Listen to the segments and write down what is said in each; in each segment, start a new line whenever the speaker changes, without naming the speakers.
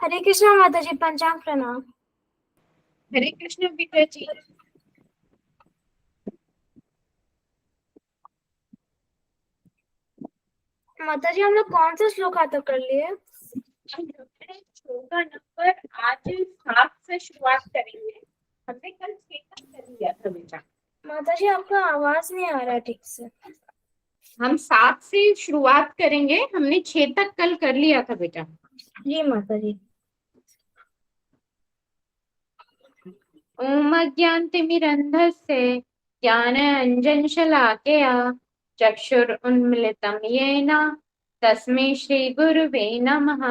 हरे कृष्णा माता जी, पंचांग प्रणाम।
हरे कृष्ण विद्या जी।
माता जी, हम लोग कौन सा श्लोक आता कर लिए?
श्लोका नंबर आज 7 से शुरुआत करेंगे। हमने कल 6 तक कर लिया था बेटा।
माता जी, आपका आवाज नहीं आ रहा ठीक से।
हम 7 से शुरुआत करेंगे, हमने 6 तक कल कर लिया था बेटा।
जी माता जी।
ओम अज्ञानतिमिरन्धस्य ज्ञानाञ्जनशलाकया चक्षुरुन्मीलितं येन तस्मै श्रीगुरुवे नमः।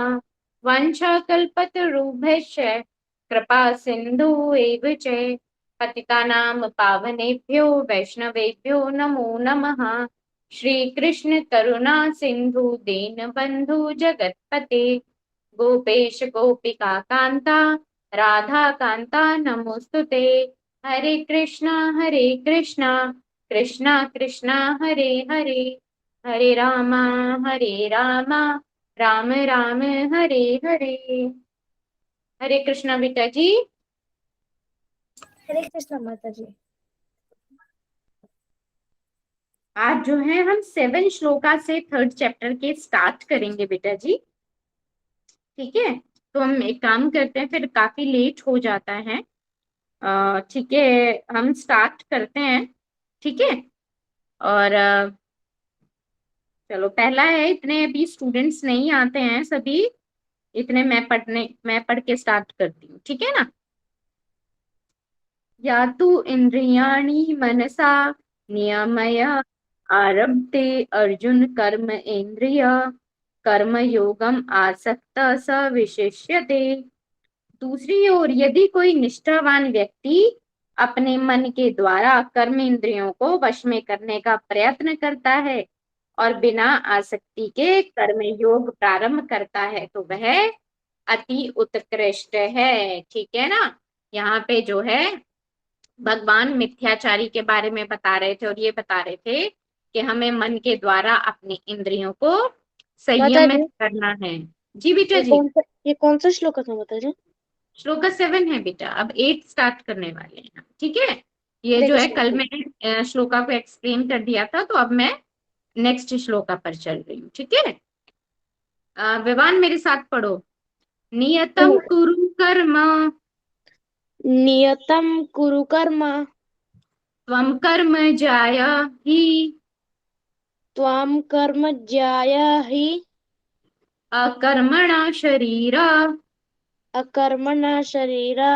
वाञ्छाकल्पतरुभ्यश्च कृपा सिन्धु एव च पतितानां पावनेभ्यो वैष्णवेभ्यो नमो नमः। श्रीकृष्ण करुणा सिन्धु दीनबन्धु जगत्पते गोपेश गोपिका कान्ता राधा कांता नमोस्तुते। हरे कृष्णा कृष्णा कृष्णा हरे हरे, हरे राम राम राम हरे हरे। हरे कृष्णा बेटा जी।
हरे कृष्णा माता जी।
आज जो है हम 7 श्लोका से 3rd चैप्टर के स्टार्ट करेंगे बेटा जी। ठीक है, तो हम एक काम करते हैं, फिर काफी लेट हो जाता है। ठीक है, हम स्टार्ट करते हैं। ठीक है, और चलो पहला है, इतने अभी स्टूडेंट्स नहीं आते हैं सभी, इतने मैं पढ़ के स्टार्ट करती हूँ। ठीक है ना। या तु इंद्रियाणि मनसा नियमय आरभते अर्जुन कर्म इंद्रिय कर्म योगम आसक्त स विशिष्यते। दूसरी ओर यदि कोई निष्ठावान व्यक्ति अपने मन के द्वारा कर्म इंद्रियों को वश में करने का प्रयत्न करता है और बिना आसक्ति के कर्म योग प्रारंभ करता है तो वह अति उत्कृष्ट है। ठीक है ना। यहाँ पे जो है भगवान मिथ्याचारी के बारे में बता रहे थे और ये बता रहे थे कि हमें मन के द्वारा अपनी इंद्रियों को
माता जी,
संयमित करना है। जी बेटा जी।
ये कौन सा श्लोक था माता जी?
श्लोका 7 है बेटा, अब 8 स्टार्ट करने वाले हैं। ठीक है, ये
हरे
जो है
कृष्णा
कल
जी।
मैंने श्लोका को एक्सप्लेन कर दिया था, तो अब मैं नेक्स्ट श्लोका पर चल रही हूँ। ठीक है, विवान मेरे साथ पढ़ो। नियतम कुरु कर्म
नियतम कुरु कर्म
त्वं कर्म जायाहि
त्वाम कर्म ज्यायाहि
अकर्मणा शरीर
अकर्मणा शरीरा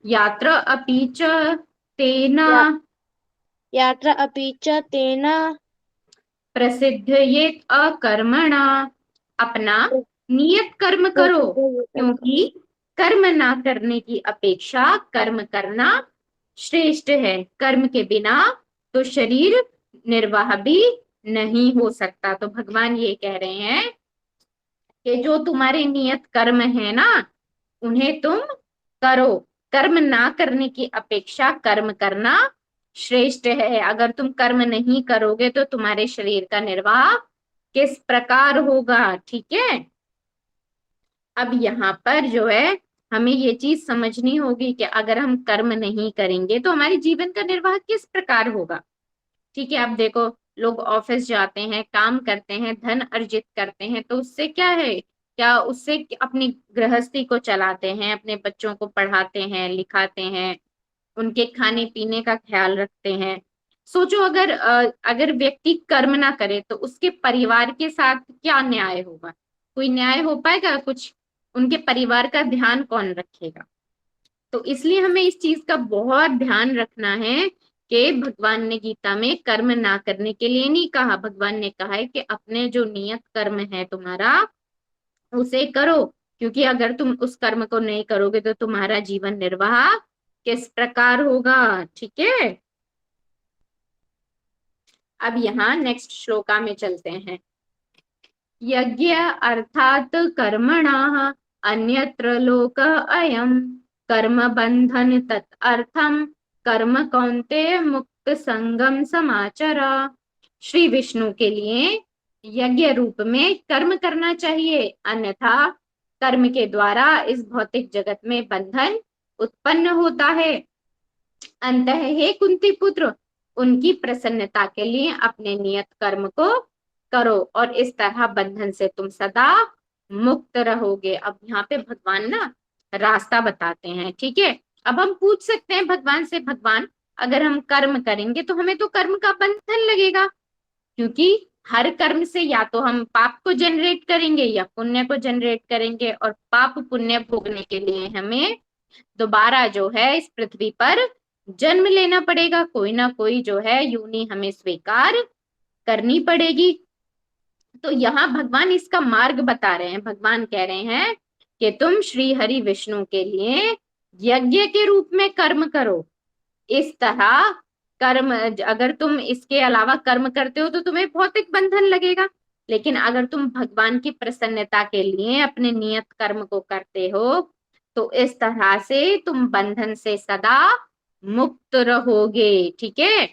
यात्र अपि च तेन
या यात्रा अपि च तेना
प्रसिद्धयेत अकर्मणा। अपना नियत कर्म करो, क्योंकि कर्म ना करने की अपेक्षा कर्म करना श्रेष्ठ है। कर्म के बिना तो शरीर निर्वाह भी नहीं हो सकता। तो भगवान ये कह रहे हैं कि जो तुम्हारे नियत कर्म है ना, उन्हें तुम करो। कर्म ना करने की अपेक्षा कर्म करना श्रेष्ठ है। अगर तुम कर्म नहीं करोगे तो तुम्हारे शरीर का निर्वाह किस प्रकार होगा। ठीक है, अब यहाँ पर जो है हमें ये चीज समझनी होगी कि अगर हम कर्म नहीं करेंगे तो हमारे जीवन का निर्वाह किस प्रकार होगा। ठीक है, अब देखो, लोग ऑफिस जाते हैं, काम करते हैं, धन अर्जित करते हैं, तो उससे क्या है, क्या उससे अपनी गृहस्थी को चलाते हैं, अपने बच्चों को पढ़ाते हैं लिखाते हैं, उनके खाने पीने का ख्याल रखते हैं। सोचो, अगर व्यक्ति कर्म ना करे तो उसके परिवार के साथ क्या न्याय होगा। कोई न्याय हो पाएगा कुछ? उनके परिवार का ध्यान कौन रखेगा। तो इसलिए हमें इस चीज का बहुत ध्यान रखना है कि भगवान ने गीता में कर्म ना करने के लिए नहीं कहा। भगवान ने कहा है कि अपने जो नियत कर्म है तुम्हारा, उसे करो, क्योंकि अगर तुम उस कर्म को नहीं करोगे तो तुम्हारा जीवन निर्वाह किस प्रकार होगा। ठीक है, अब यहाँ नेक्स्ट श्लोका में चलते हैं। यज्ञ अर्थात कर्मणः अन्यत्र लोक अयम कर्म बंधन तदर्थम कर्म कौन्तेय मुक्त संगम समाचर। श्री विष्णु के लिए यज्ञ रूप में कर्म करना चाहिए, अन्यथा कर्म के द्वारा इस भौतिक जगत में बंधन उत्पन्न होता है। अंतः हे कुंती पुत्र, उनकी प्रसन्नता के लिए अपने नियत कर्म को करो और इस तरह बंधन से तुम सदा मुक्त रहोगे। अब यहाँ पे भगवान ना रास्ता बताते हैं, ठीक है। अब हम पूछ सकते हैं भगवान से, भगवान अगर हम कर्म करेंगे तो हमें तो कर्म का बंधन लगेगा, क्योंकि हर कर्म से या तो हम पाप को जनरेट करेंगे या पुण्य को जनरेट करेंगे, और पाप पुण्य भोगने के लिए हमें दोबारा जो है इस पृथ्वी पर जन्म लेना पड़ेगा, कोई ना कोई जो है यूनी हमें स्वीकार करनी पड़ेगी। तो यहाँ भगवान इसका मार्ग बता रहे हैं। भगवान कह रहे हैं कि तुम श्री हरि विष्णु के लिए यज्ञ के रूप में कर्म करो। इस तरह कर्म, अगर तुम इसके अलावा कर्म करते हो तो तुम्हें भौतिक बंधन लगेगा, लेकिन अगर तुम भगवान की प्रसन्नता के लिए अपने नियत कर्म को करते हो तो इस तरह से तुम बंधन से सदा मुक्त रहोगे, ठीक है।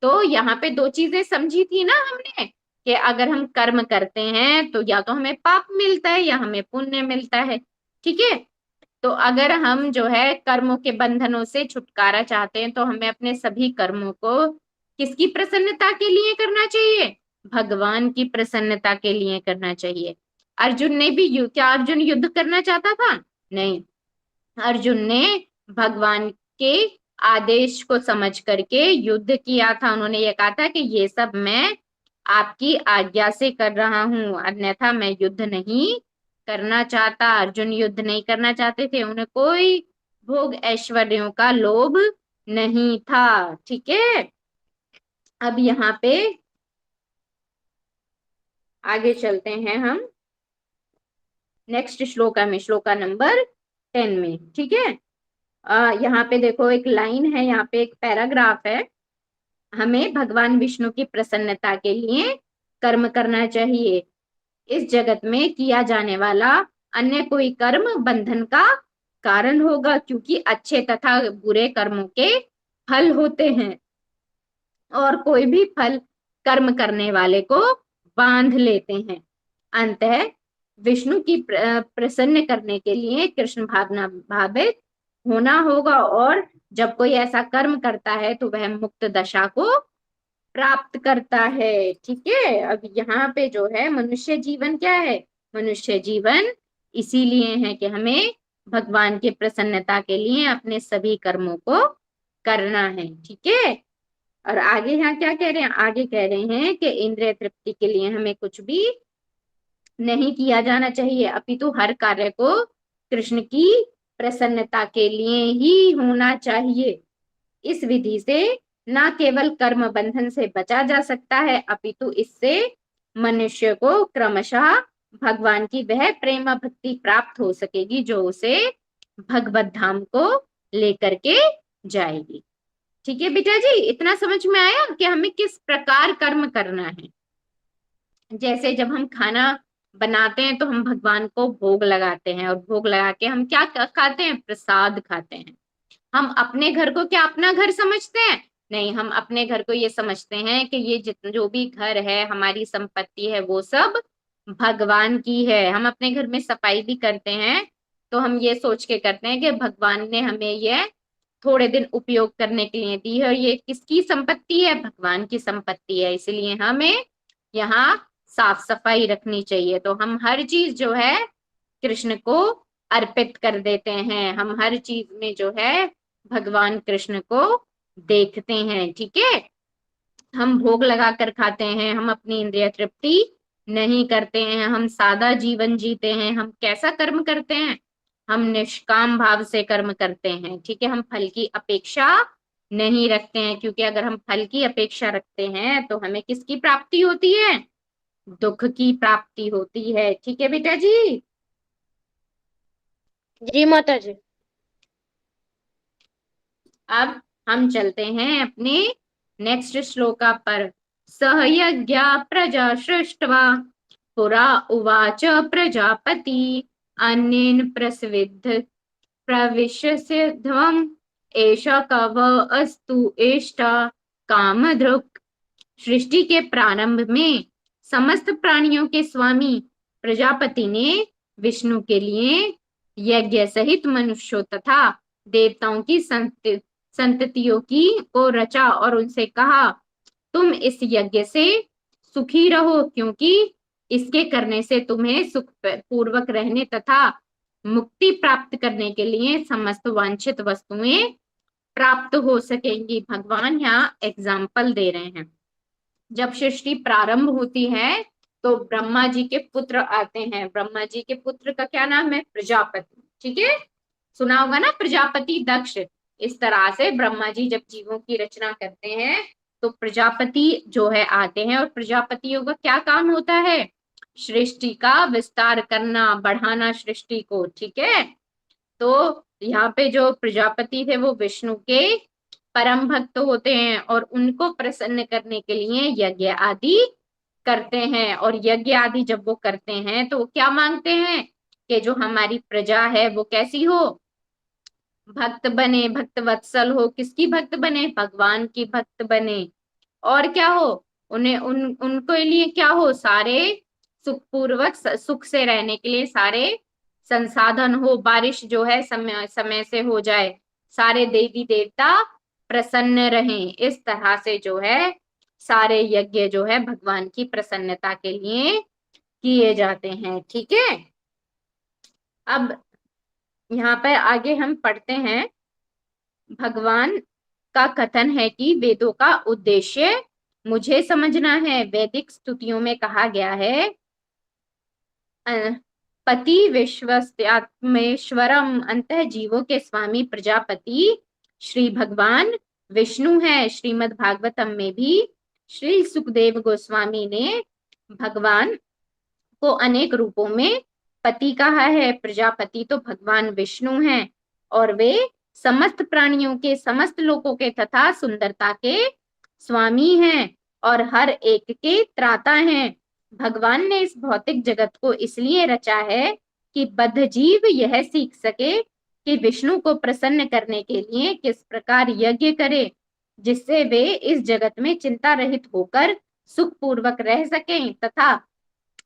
तो यहाँ पे दो चीजें समझी थी ना हमने, कि अगर हम कर्म करते हैं तो या तो हमें पाप मिलता है या हमें पुण्य मिलता है, ठीक है। तो अगर हम जो है कर्मों के बंधनों से छुटकारा चाहते हैं तो हमें अपने सभी कर्मों को किसकी प्रसन्नता के लिए करना चाहिए? भगवान की प्रसन्नता के लिए करना चाहिए। अर्जुन ने भी क्या अर्जुन युद्ध करना चाहता था? नहीं, अर्जुन ने भगवान के आदेश को समझ करके युद्ध किया था। उन्होंने ये कहा था कि ये सब मैं आपकी आज्ञा से कर रहा हूं, अन्यथा मैं युद्ध नहीं करना चाहता। अर्जुन युद्ध नहीं करना चाहते थे, उन्हें कोई भोग ऐश्वर्यों का लोभ नहीं था, ठीक है। अब यहाँ पे आगे चलते हैं हम नेक्स्ट श्लोका में, श्लोका नंबर 10 में, ठीक है। यहाँ पे देखो एक लाइन है, यहाँ पे एक पैराग्राफ है। हमें भगवान विष्णु की प्रसन्नता के लिए कर्म करना चाहिए। इस जगत में किया जाने वाला अन्य कोई कर्म बंधन का कारण होगा, क्योंकि अच्छे तथा बुरे कर्मों के फल होते हैं और कोई भी फल कर्म करने वाले को बांध लेते हैं। अंतः विष्णु की प्रसन्न करने के लिए कृष्ण भावना भावित होना होगा, और जब कोई ऐसा कर्म करता है तो वह मुक्त दशा को प्राप्त करता है, ठीक है। अब यहाँ पे जो है मनुष्य जीवन क्या है? मनुष्य जीवन इसीलिए है कि हमें भगवान की प्रसन्नता के लिए अपने सभी कर्मों को करना है, ठीक है। और आगे यहाँ क्या कह रहे हैं? आगे कह रहे हैं कि इंद्रिय तृप्ति के लिए हमें कुछ भी नहीं किया जाना चाहिए, अपितु हर कार्य को कृष्ण की प्रसन्नता के लिए ही होना चाहिए। इस विधि से न केवल कर्म बंधन से बचा जा सकता है, अपितु इससे मनुष्य को क्रमशः भगवान की वह प्रेम भक्ति प्राप्त हो सकेगी जो उसे भगवत धाम को लेकर के जाएगी, ठीक है बेटा जी। इतना समझ में आया कि हमें किस प्रकार कर्म करना है। जैसे जब हम खाना बनाते हैं तो हम भगवान को भोग लगाते हैं, और भोग लगा के हम क्या खाते हैं? प्रसाद खाते हैं। हम अपने घर को क्या अपना घर समझते हैं? नहीं, हम अपने घर को ये समझते हैं कि ये जो भी घर है, हमारी संपत्ति है, वो सब भगवान की है। हम अपने घर में सफाई भी करते हैं तो हम ये सोच के करते हैं कि भगवान ने हमें ये थोड़े दिन उपयोग करने के लिए दी है, और ये किसकी संपत्ति है? भगवान की संपत्ति है, इसलिए हमें यहाँ साफ सफाई रखनी चाहिए। तो हम हर चीज जो है कृष्ण को अर्पित कर देते हैं, हम हर चीज में जो है भगवान कृष्ण को देखते हैं, ठीक है। हम भोग लगा कर खाते हैं, हम अपनी इंद्रिय तृप्ति नहीं करते हैं, हम सादा जीवन जीते हैं। हम कैसा कर्म करते हैं? हम निष्काम भाव से कर्म करते हैं, ठीक है। हम फल की अपेक्षा नहीं रखते हैं, क्योंकि अगर हम फल की अपेक्षा रखते हैं तो हमें किसकी प्राप्ति होती है? दुख की प्राप्ति होती है, ठीक है बेटा जी।
जी माता जी।
अब हम चलते हैं अपने नेक्स्ट श्लोका पर। सहयज्ञा प्रजा सृष्ट्वा पुरा उवाच प्रजापति अन्येन प्रसविद्ध प्रविश्य ध्वम एष कव अस्तु एष्टा कामधुक्। सृष्टि के प्रारंभ में समस्त प्राणियों के स्वामी प्रजापति ने विष्णु के लिए यज्ञ सहित मनुष्यों तथा देवताओं की संततियों की को रचा और उनसे कहा, तुम इस यज्ञ से सुखी रहो, क्योंकि इसके करने से तुम्हें सुख पूर्वक रहने तथा मुक्ति प्राप्त करने के लिए समस्त वांछित वस्तुएं प्राप्त हो सकेंगी। भगवान यहाँ एग्जाम्पल दे रहे हैं। जब सृष्टि प्रारंभ होती है तो ब्रह्मा जी के पुत्र आते हैं। ब्रह्मा जी के पुत्र का क्या नाम है? प्रजापति। ठीक है, सुना होगा ना, प्रजापति दक्ष। इस तरह से ब्रह्मा जी जब जीवों की रचना करते हैं तो प्रजापति जो है आते हैं, और प्रजापतियों का क्या काम होता है? सृष्टि का विस्तार करना, बढ़ाना सृष्टि को। ठीक है, तो यहाँ पे जो प्रजापति थे वो विष्णु के परम भक्त होते हैं और उनको प्रसन्न करने के लिए यज्ञ आदि करते हैं। और यज्ञ आदि जब वो करते हैं तो वो क्या मांगते हैं कि जो हमारी प्रजा है वो कैसी हो? भक्त बने, भक्त वत्सल हो। किसकी भक्त बने? भगवान की भक्त बने। और क्या हो? उन्हें उनको लिए क्या हो? सारे सुखपूर्वक सुख से रहने के लिए सारे संसाधन हो। बारिश जो है समय समय से हो जाए, सारे देवी देवता प्रसन्न रहें। इस तरह से जो है सारे यज्ञ जो है भगवान की प्रसन्नता के लिए किए जाते हैं। ठीक है, अब यहाँ पर आगे हम पढ़ते हैं। भगवान का कथन है कि वेदों का उद्देश्य मुझे समझना है। वैदिक स्तुतियों में कहा गया है, पति विश्वस्यात्मेश्वरम, अंतः जीवों के स्वामी प्रजापति श्री भगवान विष्णु है। श्रीमद् भागवतम में भी श्री सुखदेव गोस्वामी ने भगवान को अनेक रूपों में पति कहा है। प्रजापति तो भगवान विष्णु हैं और वे समस्त प्राणियों के, समस्त लोकों के तथा सुंदरता के स्वामी हैं और हर एक के त्राता हैं। भगवान ने इस भौतिक जगत को इसलिए रचा है कि बद्ध जीव यह सीख सके कि विष्णु को प्रसन्न करने के लिए किस प्रकार यज्ञ करे, जिससे वे इस जगत में चिंता रहित होकर सुख पूर्वक रह सकें तथा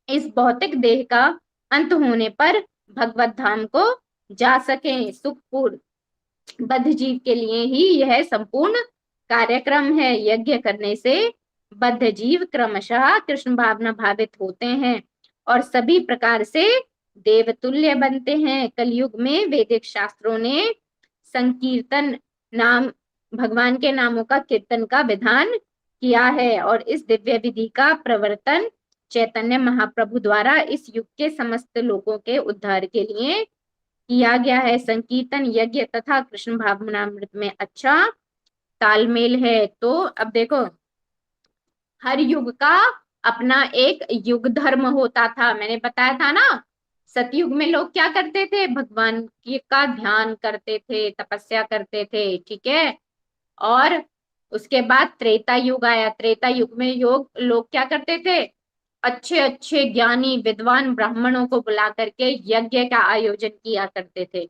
इस भौतिक देह का अंत होने पर भगवत धाम को जा सकें। सुखपूर्ण बद्ध जीव के लिए ही यह संपूर्ण कार्यक्रम है। यज्ञ करने से बद्ध जीव क्रमशः कृष्ण भावना भावित होते हैं और सभी प्रकार से देवतुल्य बनते हैं। कलयुग में वैदिक शास्त्रों ने संकीर्तन नाम, भगवान के नामों का कीर्तन का विधान किया है और इस दिव्य विधि का प्रवर्तन चैतन्य महाप्रभु द्वारा इस युग के समस्त लोगों के उद्धार के लिए किया गया है। संकीर्तन, यज्ञ तथा कृष्ण भावनामृत में अच्छा तालमेल है। तो अब देखो, हर युग का अपना एक युग धर्म होता था। मैंने बताया था ना, सतयुग में लोग क्या करते थे? भगवान का ध्यान करते थे, तपस्या करते थे। ठीक है, और उसके बाद त्रेता युग आया। त्रेता युग में लोग क्या करते थे? अच्छे अच्छे ज्ञानी विद्वान ब्राह्मणों को बुला करके यज्ञ का आयोजन किया करते थे।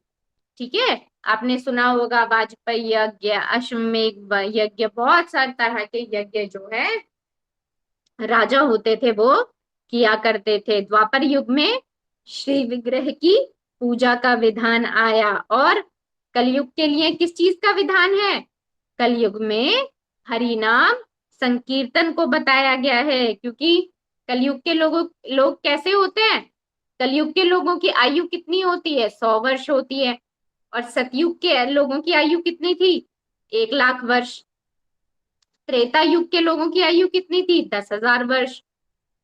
ठीक है, आपने सुना होगा वाजपेयी यज्ञ, अश्वमेध यज्ञ, बहुत सारे तरह के यज्ञ जो है राजा होते थे वो किया करते थे। द्वापर युग में श्री विग्रह की पूजा का विधान आया और कलयुग के लिए किस चीज का विधान है? कलयुग में हरि नाम संकीर्तन को बताया गया है, क्योंकि कलयुग के लोग कैसे होते हैं? कलयुग के लोगों की आयु कितनी होती है? 100 वर्ष होती है। और सतयुग के लोगों की आयु कितनी थी? 1 लाख वर्ष। त्रेता युग के लोगों की आयु कितनी थी? 10,000 वर्ष।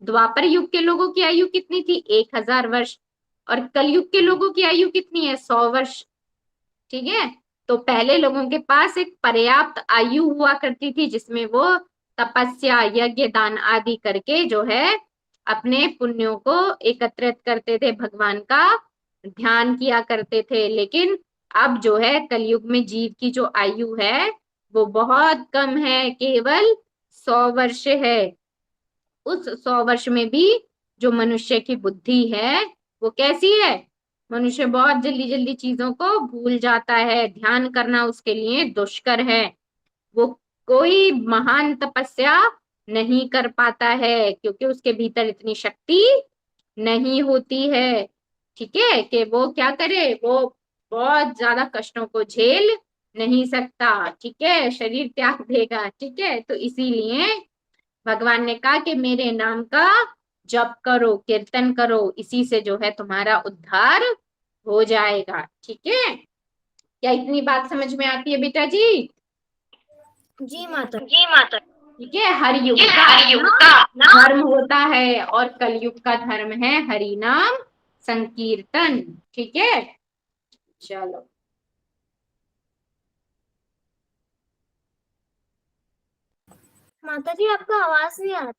द्वापर युग के लोगों की आयु कितनी थी? 1,000 वर्ष। और कलयुग के लोगों की आयु कितनी है? 100 वर्ष। ठीक है, तो पहले लोगों के पास एक पर्याप्त आयु हुआ करती थी जिसमें वो तपस्या, यज्ञ, दान आदि करके जो है अपने पुण्यों को एकत्रित करते थे, भगवान का ध्यान किया करते थे। लेकिन अब जो है कलयुग में जीव की जो आयु है वो बहुत कम है, केवल 100 वर्ष है। उस 100 वर्ष में भी जो मनुष्य की बुद्धि है वो कैसी है? मनुष्य बहुत जल्दी जल्दी चीजों को भूल जाता है। ध्यान करना उसके लिए दुष्कर है। वो कोई महान तपस्या नहीं कर पाता है क्योंकि उसके भीतर इतनी शक्ति नहीं होती है। ठीक है, कि वो क्या करे, वो बहुत ज्यादा कष्टों को झेल नहीं सकता, ठीक है, शरीर त्याग देगा, ठीक है। तो इसीलिए भगवान ने कहा कि मेरे नाम का जप करो, कीर्तन करो, इसी से जो है तुम्हारा उद्धार हो जाएगा, ठीक है। क्या इतनी बात समझ में आती है बेटा जी?
जी माता।
जी माता। ठीक है, हर युग का
हर युग
अपना
का अपना
धर्म होता है, और कलयुग का धर्म है हरि नाम संकीर्तन, ठीक है। चलो।
माता जी आपका आवाज नहीं आ रहा।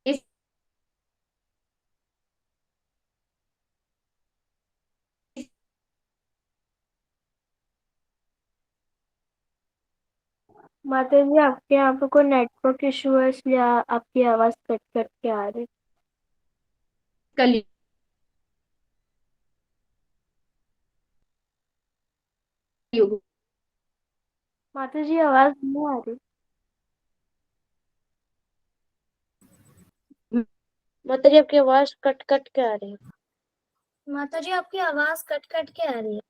इस,
माता जी आपके यहाँ पे कोई नेटवर्क इशू है, इसलिए आपकी आवाज कट कट के आ रही।
कलयुग
माता जी आवाज नहीं आ रही। माता जी आपकी आवाज कट कट के आ रही है।
माता जी आपकी आवाज कट कट के आ रही है।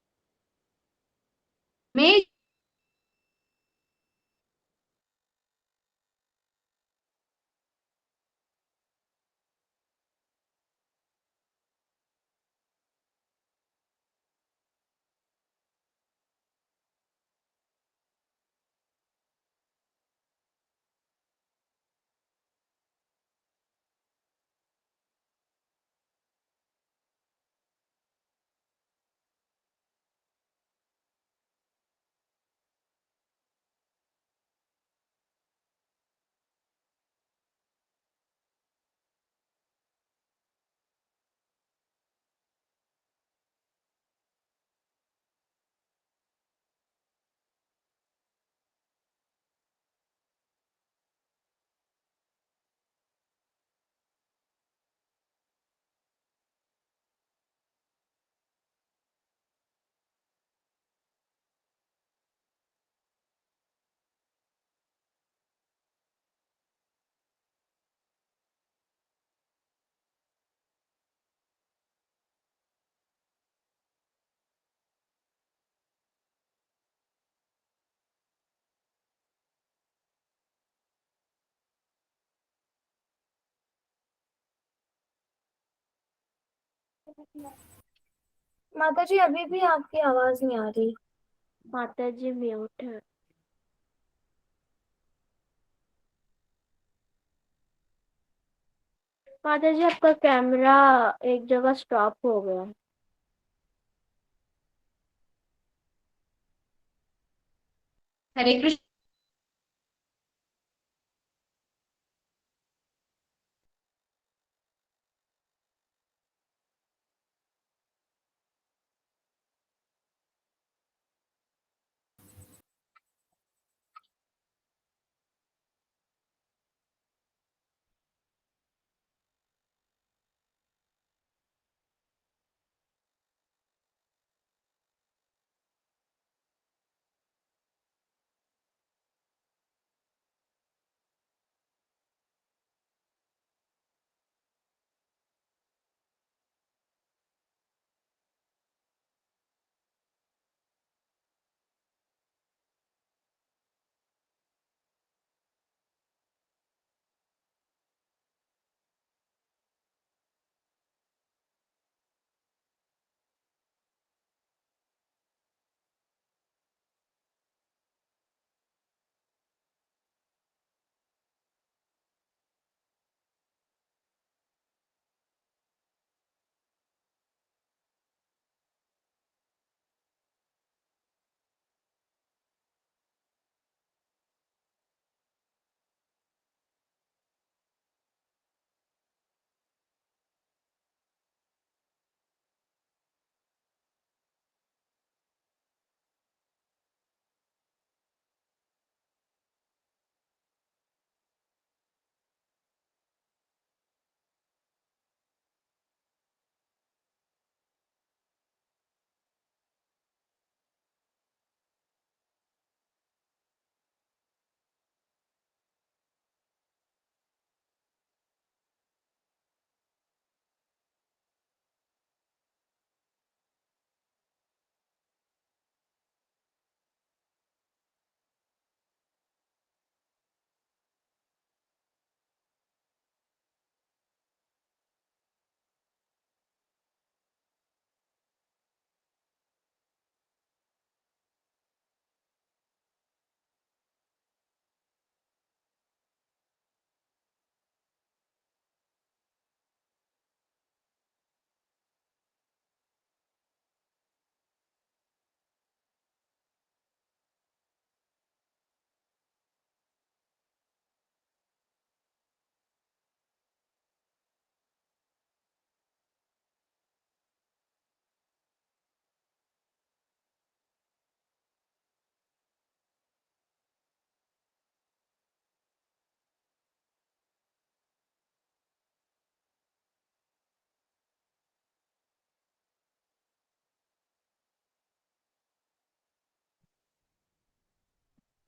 में
माता जी अभी भी आपकी आवाज नहीं आ रही।
माता जी म्यूट है। माता जी आपका कैमरा एक जगह स्टॉप हो गया।
हरे कृष्ण।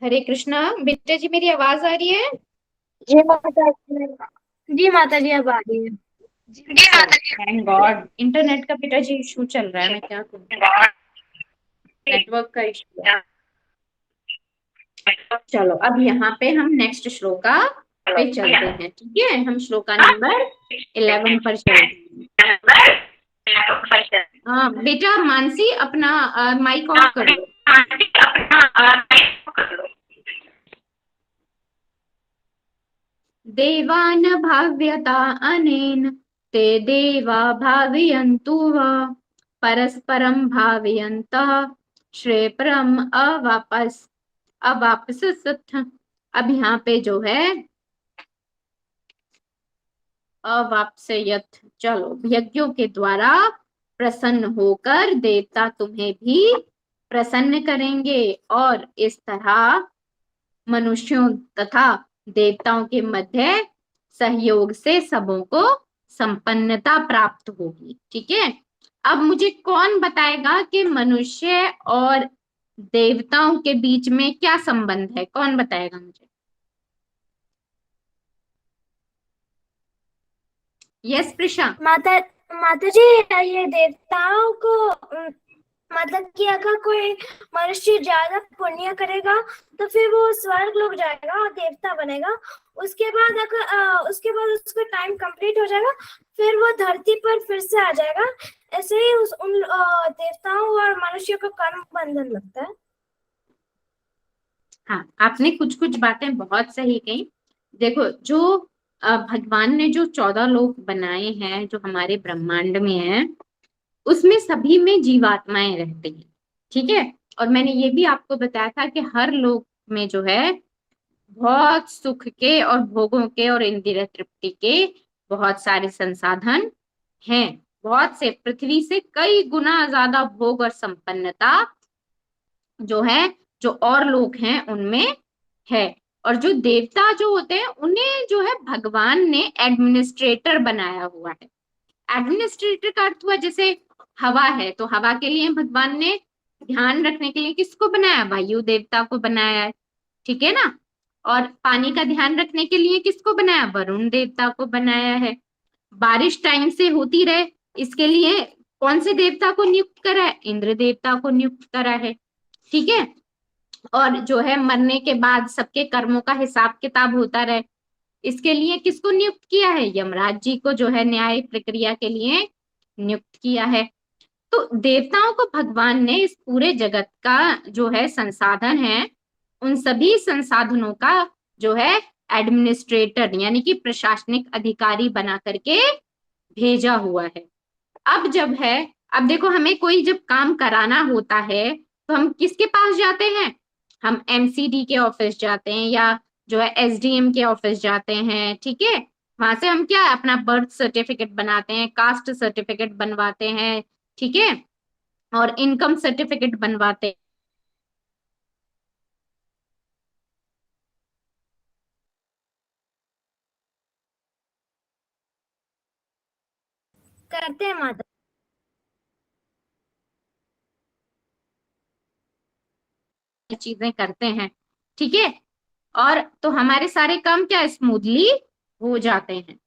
हरे कृष्णा। बेटा जी मेरी आवाज आ रही है?
जी माता जी माता जी अब आ रही है।
Thank God. इंटरनेट का बेटा जी इशू चल रहा है, मैं क्या करूँ, नेटवर्क का इशू है। चलो अब यहाँ पे हम नेक्स्ट श्लोका पे चलते हैं, ठीक है। हम श्लोका नंबर 11 पर चलते हैं। हाँ बेटा मानसी अपना माइक ऑफ कर लो। देवान भाव्यता अनेन ते देवा भावयन्तु वा परस्परम भावयन्तः श्रेयप्रम अवापसथ। अब यहाँ पे जो है अवापसयथ, चलो यज्ञों के द्वारा प्रसन्न होकर देवता तुम्हें भी प्रसन्न करेंगे और इस तरह मनुष्यों तथा देवताओं के मध्य सहयोग से सबों को संपन्नता प्राप्त होगी, ठीक है। अब मुझे कौन बताएगा कि मनुष्य और देवताओं के बीच में क्या संबंध है, कौन बताएगा मुझे? यस प्रिशा।
माता माता जी ये देवताओं को मतलब कि अगर कोई मनुष्य ज्यादा पुण्य करेगा तो फिर वो स्वर्ग लोग जाएगा और देवता बनेगा। उसके बाद अगर उसके बाद उसका टाइम कंप्लीट हो जाएगा फिर वो धरती पर फिर से आ जाएगा। ऐसे ही उन देवताओं और मनुष्य को कर्म बंधन लगता है।
हाँ आपने कुछ कुछ बातें बहुत सही कही। देखो जो भगवान ने जो 14 लोक बनाए हैं जो हमारे ब्रह्मांड में है, उसमें सभी में जीवात्माएं रहती हैं, ठीक है। और मैंने ये भी आपको बताया था कि हर लोक में जो है बहुत सुख के और भोगों के और इंद्रिय तृप्ति के बहुत सारे संसाधन हैं। बहुत से, पृथ्वी से कई गुना ज्यादा भोग और संपन्नता जो है जो और लोग हैं उनमें है। और जो देवता जो होते हैं उन्हें जो है भगवान ने एडमिनिस्ट्रेटर बनाया हुआ है। एडमिनिस्ट्रेटर का अर्थ हुआ जैसे हवा है, तो हवा के लिए भगवान ने ध्यान रखने के लिए किसको बनाया? वायु देवता को बनाया है, ठीक है ना। और पानी का ध्यान रखने के लिए किसको बनाया? वरुण देवता को बनाया है। बारिश टाइम से होती रहे इसके लिए कौन से देवता को नियुक्त करा है? इंद्र देवता को नियुक्त करा है, ठीक है। और जो है मरने के बाद सबके कर्मों का हिसाब किताब होता रहे इसके लिए किसको नियुक्त किया है? यमराज जी को जो है न्याय प्रक्रिया के लिए नियुक्त किया है। तो देवताओं को भगवान ने इस पूरे जगत का जो है संसाधन है उन सभी संसाधनों का जो है एडमिनिस्ट्रेटर यानी कि प्रशासनिक अधिकारी बना करके भेजा हुआ है। अब जब है, अब देखो हमें कोई जब काम कराना होता है तो हम किसके पास जाते हैं? हम एमसीडी के ऑफिस जाते हैं या जो है एसडीएम के ऑफिस जाते हैं, ठीक है। वहां से हम क्या अपना बर्थ सर्टिफिकेट बनाते हैं, कास्ट सर्टिफिकेट बनवाते हैं, ठीक है, और इनकम सर्टिफिकेट बनवाते हैं।
करते हैं माता।
चीजें करते हैं, ठीक है। और तो हमारे सारे काम क्या स्मूथली हो जाते हैं।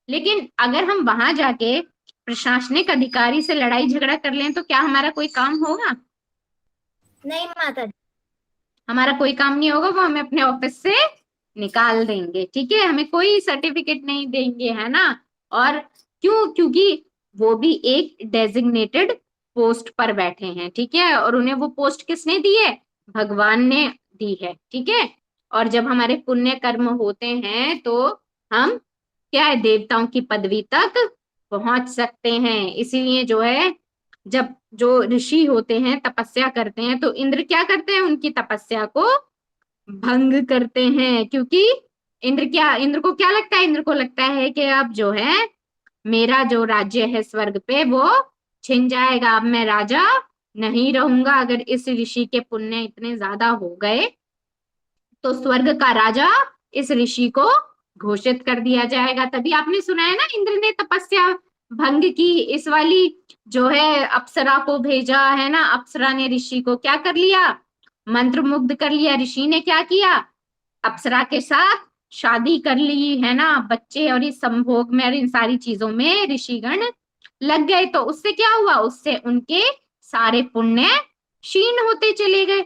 लेकिन अगर हम वहां जाके प्रशासनिक अधिकारी से लड़ाई झगड़ा कर लें तो क्या हमारा कोई काम होगा?
नहीं माता जी।
हमारा कोई काम नहीं होगा, वो हमें अपने ऑफिस से निकाल देंगे, ठीक है। हमें कोई सर्टिफिकेट नहीं देंगे, है ना। और क्यों? क्योंकि वो भी एक डेजिग्नेटेड पोस्ट पर बैठे हैं, ठीक है। और उन्हें वो पोस्ट किसने दी है? भगवान ने दी है, ठीक है। और जब हमारे पुण्य कर्म होते हैं तो हम क्या है देवताओं की पदवी तक पहुंच सकते हैं। इसीलिए जो है जब जो ऋषि होते हैं तपस्या करते हैं तो इंद्र क्या करते हैं? उनकी तपस्या को भंग करते हैं। क्योंकि इंद्र को क्या लगता है? इंद्र को लगता है कि अब जो है मेरा जो राज्य है स्वर्ग पे वो छिन जाएगा, अब मैं राजा नहीं रहूंगा। अगर इस ऋषि के पुण्य इतने ज्यादा हो गए तो स्वर्ग का राजा इस ऋषि को घोषित कर दिया जाएगा। तभी आपने सुना है ना इंद्र ने तपस्या भंग की, इस वाली जो है अप्सरा को भेजा है ना, अप्सरा ने ऋषि को क्या कर लिया? मंत्र मुग्ध कर लिया, ऋषि ने क्या किया, अप्सरा के साथ शादी कर ली, है ना, बच्चे और इस संभोग में और इन सारी चीजों में ऋषिगण लग गए। तो उससे क्या हुआ, उससे उनके सारे पुण्य क्षीण होते चले गए।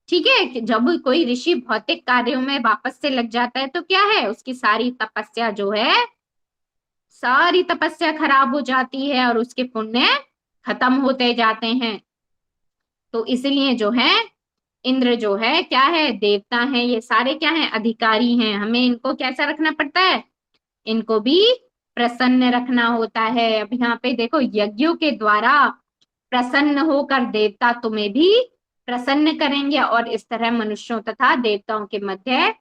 ठीक है, कि जब कोई ऋषि भौतिक कार्यों में वापस से लग जाता है तो क्या है, उसकी सारी तपस्या जो है, सारी तपस्या खराब हो जाती है और उसके पुण्य खत्म होते जाते हैं। तो इसलिए जो है इंद्र जो है क्या है, देवता है, ये सारे क्या है, अधिकारी हैं। हमें इनको कैसा रखना पड़ता है, इनको भी प्रसन्न रखना होता है। अब यहाँ पे देखो, यज्ञों के द्वारा प्रसन्न होकर देवता तुम्हें भी प्रसन्न करेंगे और इस तरह मनुष्यों तथा देवताओं के मध्य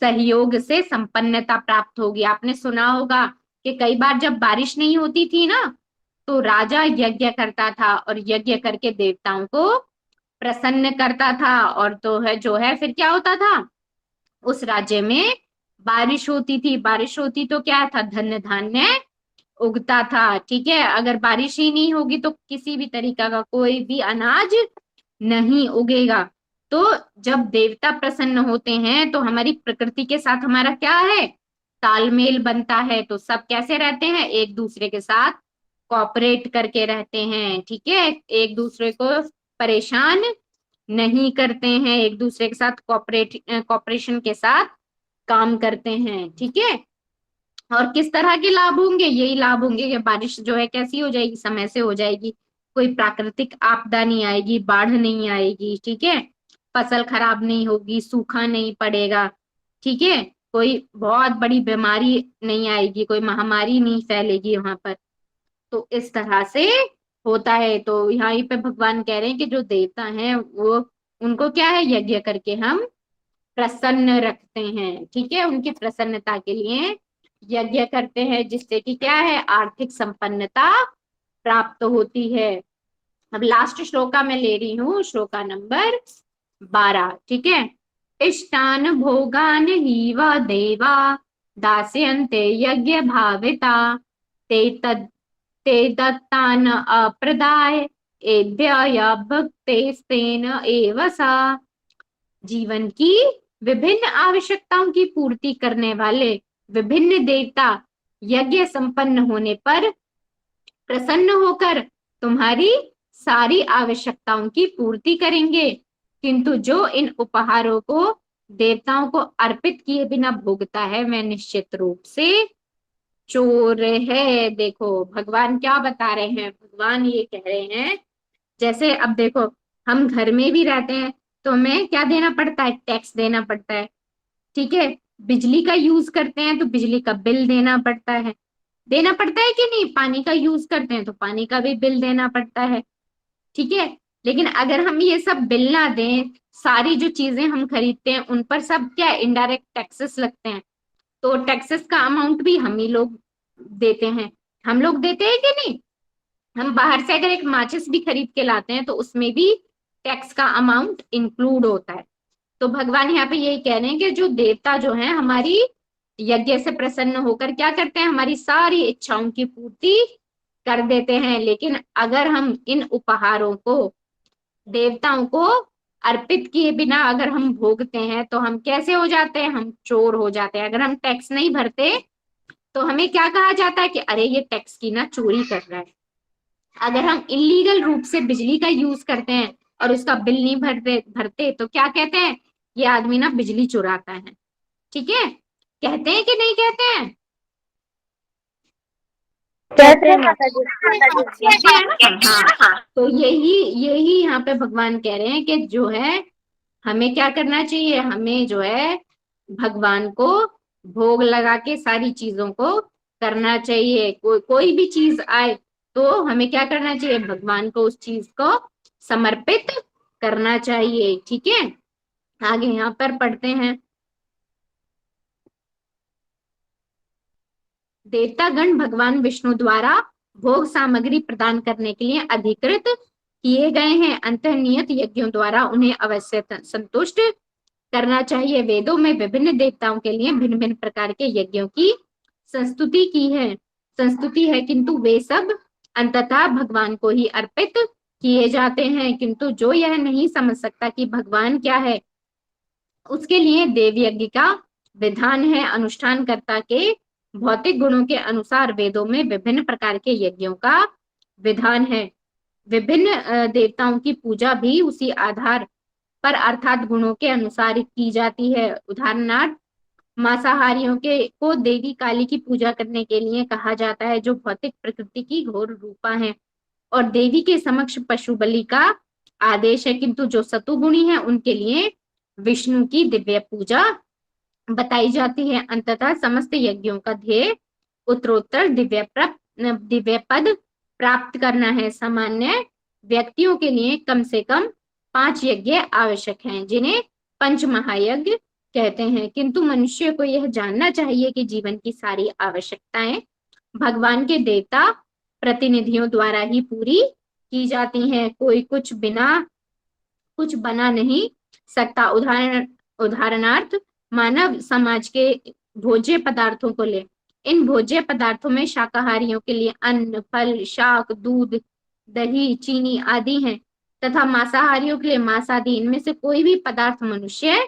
सहयोग से संपन्नता प्राप्त होगी। आपने सुना होगा कि कई बार जब बारिश नहीं होती थी ना, तो राजा यज्ञ करता था और यज्ञ करके देवताओं को प्रसन्न करता था, और तो है जो है फिर क्या होता था, उस राज्य में बारिश होती थी। बारिश होती तो क्या था, धन धान्य उगता था। ठीक है, अगर बारिश ही नहीं होगी तो किसी भी तरीका का कोई भी अनाज नहीं उगेगा। तो जब देवता प्रसन्न होते हैं तो हमारी प्रकृति के साथ हमारा क्या है, तालमेल बनता है। तो सब कैसे रहते हैं, एक दूसरे के साथ कॉपरेट करके रहते हैं। ठीक है, एक दूसरे को परेशान नहीं करते हैं, एक दूसरे के साथ कॉपरेशन के साथ काम करते हैं। ठीक है, और किस तरह के लाभ होंगे, यही लाभ होंगे कि बारिश जो है कैसी हो जाएगी, समय से हो जाएगी, कोई प्राकृतिक आपदा नहीं आएगी, बाढ़ नहीं आएगी। ठीक है, फसल खराब नहीं होगी, सूखा नहीं पड़ेगा। ठीक है, कोई बहुत बड़ी बीमारी नहीं आएगी, कोई महामारी नहीं फैलेगी वहां पर। तो इस तरह से होता है। तो यहाँ पे भगवान कह रहे हैं कि जो देवता हैं वो, उनको क्या है, यज्ञ करके हम प्रसन्न रखते हैं। ठीक है, उनकी प्रसन्नता के लिए यज्ञ करते हैं, जिससे कि क्या है, आर्थिक संपन्नता प्राप्त होती है। अब लास्ट श्लोका मैं ले रही हूँ, श्लोका नंबर 12। ठीक है, इष्टान भोगान ही व देवा दास्यन्ते यज्ञ भाविता ते दत्तान अप्रदाय एभ्य भक्तेस्तेन एव सा। जीवन की विभिन्न आवश्यकताओं की पूर्ति करने वाले विभिन्न देवता यज्ञ संपन्न होने पर प्रसन्न होकर तुम्हारी सारी आवश्यकताओं की पूर्ति करेंगे। किंतु जो इन उपहारों को देवताओं को अर्पित किए बिना भोगता है, वह निश्चित रूप से चोर है। देखो भगवान क्या बता रहे हैं, भगवान ये कह रहे हैं, जैसे अब देखो हम घर में भी रहते हैं तो हमें क्या देना पड़ता है, टैक्स देना पड़ता है। ठीक है, बिजली का यूज करते हैं तो बिजली का बिल देना पड़ता है, कि नहीं, पानी का यूज करते हैं तो पानी का भी बिल देना पड़ता है। ठीक है, लेकिन अगर हम ये सब बिल ना दें, सारी जो चीजें हम खरीदते हैं उन पर सब क्या, इनडायरेक्ट टैक्सेस लगते हैं। तो टैक्सेस का अमाउंट भी हम ही लोग देते हैं। हम लोग देते हैं कि नहीं, हम बाहर से अगर एक माचिस भी खरीद के लाते हैं तो उसमें भी टैक्स का अमाउंट इंक्लूड होता है। तो भगवान यहाँ पे यही कह रहे हैं कि जो देवता जो है हमारी यज्ञ से प्रसन्न होकर क्या करते हैं, हमारी सारी इच्छाओं की पूर्ति कर देते हैं। लेकिन अगर हम इन उपहारों को देवताओं को अर्पित किए बिना अगर हम भोगते हैं तो हम कैसे हो जाते हैं, हम चोर हो जाते हैं। अगर हम टैक्स नहीं भरते तो हमें क्या कहा जाता है कि अरे ये टैक्स की ना चोरी कर रहा है। अगर हम इलीगल रूप से बिजली का यूज करते हैं और उसका बिल नहीं भरते तो क्या कहते हैं, ये आदमी ना बिजली चुराता है। ठीक है, कहते हैं कि नहीं कहते हैं,
कहते हैं माता जी।
कहते हैं ना। हाँ, तो यही यहाँ पे भगवान कह रहे हैं कि जो है हमें क्या करना चाहिए, हमें जो है भगवान को भोग लगा के सारी चीजों को करना चाहिए। कोई भी चीज आए तो हमें क्या करना चाहिए, भगवान को उस चीज को समर्पित करना चाहिए। ठीक है, आगे यहाँ पर पढ़ते हैं, देवतागण भगवान विष्णु द्वारा भोग सामग्री प्रदान करने के लिए अधिकृत किए गए हैं। अंतर्नियत यज्ञों द्वारा उन्हें अवश्य संतुष्ट करना चाहिए। वेदों में विभिन्न देवताओं के लिए भिन्न भिन्न प्रकार के यज्ञों की संस्तुति है, किंतु वे सब अंततः भगवान को ही अर्पित किए जाते हैं, किंतु जो यह नहीं समझ सकता कि भगवान क्या है, उसके लिए देव यज्ञ का विधान है। अनुष्ठानकर्ता के भौतिक गुणों के अनुसार वेदों में विभिन्न प्रकार के यज्ञों का विधान है। विभिन्न देवताओं की पूजा भी उसी आधार पर अर्थात गुणों के अनुसार की जाती है। उदाहरणार्थ मांसाहारियों के को देवी काली की पूजा करने के लिए कहा जाता है, जो भौतिक प्रकृति की घोर रूपा है, और देवी के समक्ष पशु बलि का आदेश है। किंतु जो सतुगुणी है उनके लिए विष्णु की दिव्य पूजा बताई जाती है। अंततः समस्त यज्ञों का ध्येय उत्तरोत्तर दिव्य पद प्राप्त करना है। सामान्य व्यक्तियों के लिए कम से कम 5 यज्ञ आवश्यक हैं, जिन्हें पंच महायज्ञ कहते हैं। किंतु मनुष्य को यह जानना चाहिए कि जीवन की सारी आवश्यकताएं भगवान के देवता प्रतिनिधियों द्वारा ही पूरी की जाती हैं। कोई कुछ बना नहीं सकता। उदाहरणार्थ मानव समाज के भोज्य पदार्थों को ले। इन भोज्य पदार्थों में शाकाहारियों के लिए अन्न, फल, शाक, दूध, दही, चीनी आदि हैं, तथा मांसाहारियों के लिए मांस आदि। इनमें से कोई भी पदार्थ मनुष्य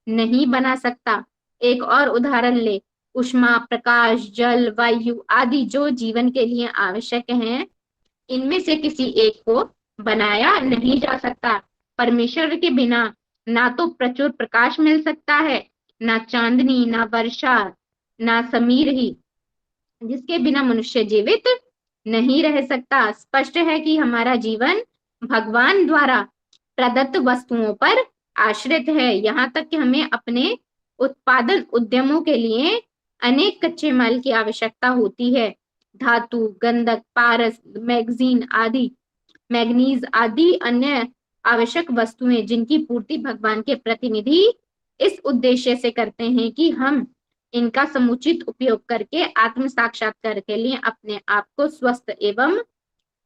नहीं बना सकता। एक और उदाहरण ले, उष्मा, प्रकाश, जल, वायु आदि जो जीवन के लिए आवश्यक हैं, इनमें से किसी एक को बनाया नहीं जा सकता। परमेश्वर के बिना ना तो प्रचुर प्रकाश मिल सकता है, ना चांदनी, ना वर्षा, ना समीर ही, जिसके बिना मनुष्य जीवित नहीं रह सकता। स्पष्ट है कि हमारा जीवन भगवान द्वारा प्रदत्त वस्तुओं पर आश्रित है। यहाँ तक कि हमें अपने उत्पादन उद्यमों के लिए अनेक कच्चे माल की आवश्यकता होती है। धातु, गंधक, पारस, मैग्नीज आदि अन्य आवश्यक वस्तुएं, जिनकी पूर्ति भगवान के प्रतिनिधि इस उद्देश्य से करते हैं कि हम इनका समुचित उपयोग करके आत्म साक्षात्कार के लिए अपने आप को स्वस्थ एवं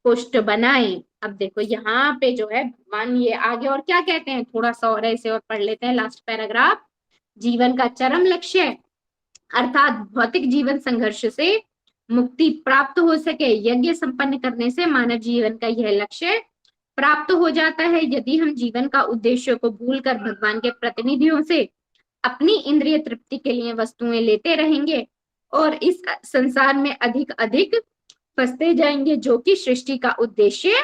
पुष्ट बनाएं। अब देखो यहाँ पे जो है भगवान ये आगे और क्या कहते हैं, थोड़ा सा और ऐसे और पढ़ लेते हैं लास्ट पैराग्राफ। जीवन का चरम लक्ष्य अर्थात भौतिक जीवन संघर्ष से मुक्ति प्राप्त हो सके, यज्ञ संपन्न करने से मानव जीवन का यह लक्ष्य प्राप्त हो जाता है। यदि हम जीवन का उद्देश्य को भूलकर भगवान के प्रतिनिधियों से अपनी इंद्रिय तृप्ति के लिए वस्तुएं लेते रहेंगे और इस संसार में अधिक अधिक फंसते जाएंगे, जो कि सृष्टि का उद्देश्य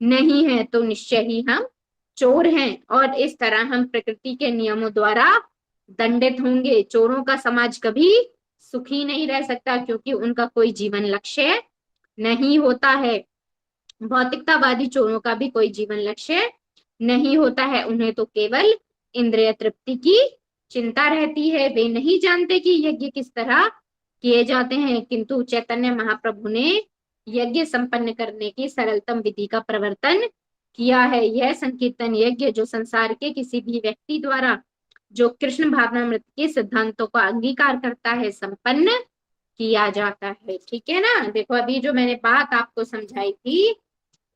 नहीं है, तो निश्चय ही हम चोर हैं, और इस तरह हम प्रकृति के नियमों द्वारा दंडित होंगे। चोरों का समाज कभी सुखी नहीं रह सकता, क्योंकि उनका कोई जीवन लक्ष्य नहीं होता है। भौतिकतावादी चोरों का भी कोई जीवन लक्ष्य नहीं होता है, उन्हें तो केवल इंद्रिय तृप्ति की चिंता रहती है। वे नहीं जानते कि यज्ञ किस तरह किए जाते हैं, किंतु चैतन्य महाप्रभु ने यज्ञ संपन्न करने की सरलतम विधि का प्रवर्तन किया है। यह संकीर्तन यज्ञ जो संसार के किसी भी व्यक्ति द्वारा जो कृष्ण भावनामृत के सिद्धांतों का अंगीकार करता है, संपन्न किया जाता है। ठीक है ना। देखो अभी जो मैंने बात आपको समझाई थी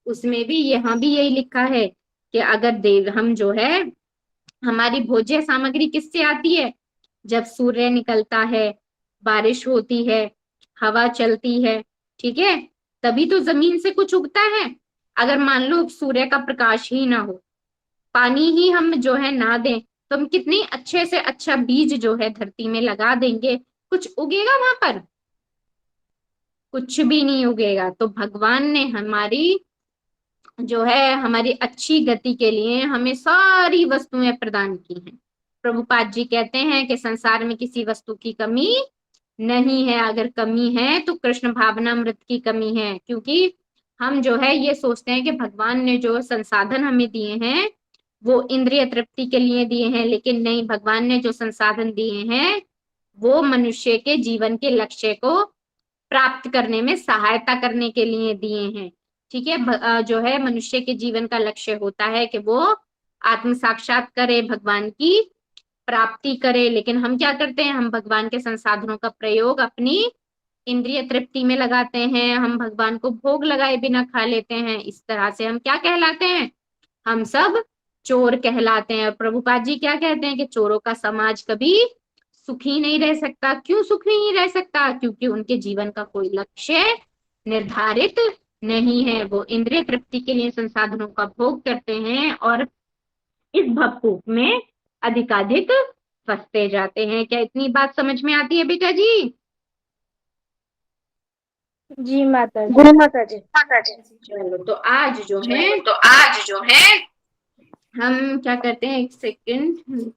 उसमें भी यहाँ भी यही लिखा है कि अगर हम जो है हमारी भोज्य सामग्री किससे आती है, जब सूर्य निकलता है, बारिश होती है, हवा चलती है, ठीक है, तभी तो जमीन से कुछ उगता है। अगर मान लो सूर्य का प्रकाश ही ना हो, पानी ही हम जो है ना दें, तो हम कितनी अच्छे से अच्छा बीज जो है धरती में लगा देंगे, कुछ उगेगा वहां पर? कुछ भी नहीं उगेगा। तो भगवान ने हमारी जो है हमारी अच्छी गति के लिए हमें सारी वस्तुएं प्रदान की हैं। प्रभुपाद जी कहते हैं कि संसार में किसी वस्तु की कमी नहीं है, अगर कमी है तो कृष्ण भावनामृत की कमी है। क्योंकि हम जो है ये सोचते हैं कि भगवान ने जो संसाधन हमें दिए हैं वो इंद्रिय तृप्ति के लिए दिए हैं, लेकिन नहीं, भगवान ने जो संसाधन दिए हैं वो मनुष्य के जीवन के लक्ष्य को प्राप्त करने में सहायता करने के लिए दिए हैं। ठीक है, जो है मनुष्य के जीवन का लक्ष्य होता है कि वो आत्म साक्षात करे, भगवान की प्राप्ति करे, लेकिन हम क्या करते हैं, हम भगवान के संसाधनों का प्रयोग अपनी इंद्रिय तृप्ति में लगाते हैं, हम भगवान को भोग लगाए बिना खा लेते हैं। इस तरह से हम क्या कहलाते हैं, हम सब चोर कहलाते हैं। और प्रभुपाद जी क्या कहते हैं कि चोरों का समाज कभी सुखी नहीं रह सकता। क्यों सुखी नहीं रह सकता? क्योंकि उनके जीवन का कोई लक्ष्य निर्धारित नहीं है। वो इंद्रिय तृप्ति के लिए संसाधनों का भोग करते हैं और इस भवकूप में अधिकाधिक फंसते जाते हैं। क्या इतनी बात समझ में आती है बेटा जी?
जी माता जी।
गुरु माता जी।
चलो तो आज जो है हम क्या करते हैं, एक सेकंड।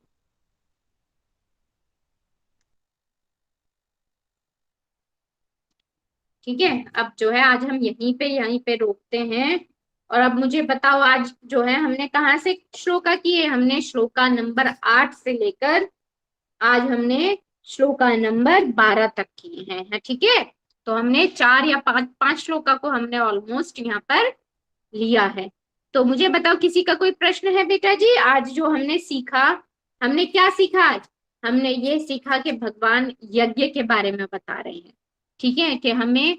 ठीक है, अब जो है आज हम यहीं पे रोकते हैं। और अब मुझे बताओ, आज जो है हमने कहाँ से श्लोका किए? हमने श्लोका नंबर 8 से लेकर आज हमने श्लोका नंबर 12 तक किए हैं, है ठीक है। तो हमने 4 या 5 श्लोका को हमने ऑलमोस्ट यहाँ पर लिया है। तो मुझे बताओ, किसी का कोई प्रश्न है बेटा जी? आज जो हमने सीखा, हमने क्या सीखा आज? हमने ये सीखा कि भगवान यज्ञ के बारे में बता रहे हैं, ठीक है, कि हमें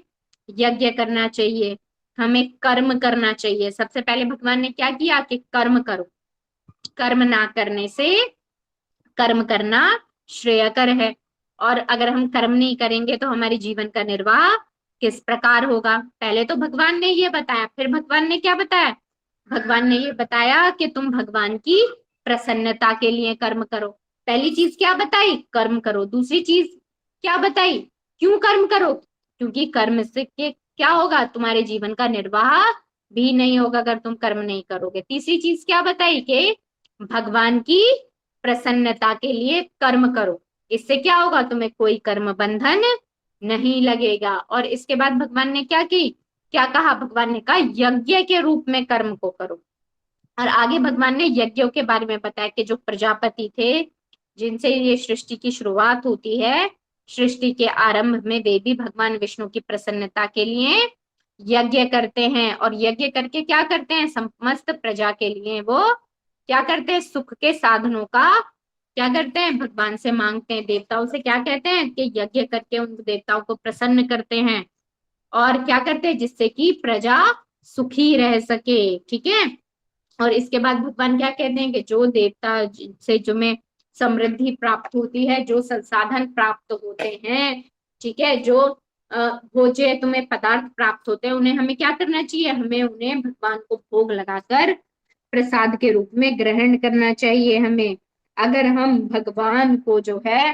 यज्ञ करना चाहिए, हमें कर्म करना चाहिए। सबसे पहले भगवान ने क्या किया कि कर्म करो, कर्म ना करने से कर्म करना श्रेयकर है। और अगर हम कर्म नहीं करेंगे तो हमारे जीवन का निर्वाह किस प्रकार होगा? पहले तो भगवान ने ये बताया, फिर भगवान ने क्या बताया? भगवान ने ये बताया कि तुम भगवान की प्रसन्नता के लिए कर्म करो। पहली चीज क्या बताई? कर्म करो। दूसरी चीज क्या बताई? क्यों कर्म करो? क्योंकि कर्म से के क्या होगा? तुम्हारे जीवन का निर्वाह भी नहीं होगा अगर तुम कर्म नहीं करोगे। तीसरी चीज क्या बताई? कि भगवान की प्रसन्नता के लिए कर्म करो। इससे क्या होगा? तुम्हें कोई कर्म बंधन नहीं लगेगा। और इसके बाद भगवान ने क्या कहा? भगवान ने कहा यज्ञ के रूप में कर्म को करो। और आगे भगवान ने यज्ञों के बारे में बताया कि जो प्रजापति थे, जिनसे ये सृष्टि की शुरुआत होती है, सृष्टि के आरंभ में वे भी भगवान विष्णु की प्रसन्नता के लिए यज्ञ करते हैं। और यज्ञ करके क्या करते हैं? समस्त प्रजा के लिए वो क्या करते हैं? सुख के साधनों का क्या करते हैं? भगवान से मांगते हैं। देवताओं से क्या कहते हैं? कि यज्ञ करके उन देवताओं को प्रसन्न करते हैं। और क्या करते हैं? जिससे कि प्रजा सुखी रह सके, ठीक है। और इसके बाद भगवान क्या कहते हैं? कि जो देवता से जो में समृद्धि प्राप्त होती है, जो संसाधन प्राप्त होते हैं, ठीक है, जो भोज्य तुम्हें पदार्थ प्राप्त होते हैं, उन्हें हमें क्या करना चाहिए? हमें उन्हें भगवान को भोग लगाकर प्रसाद के रूप में ग्रहण करना चाहिए हमें। अगर हम भगवान को जो है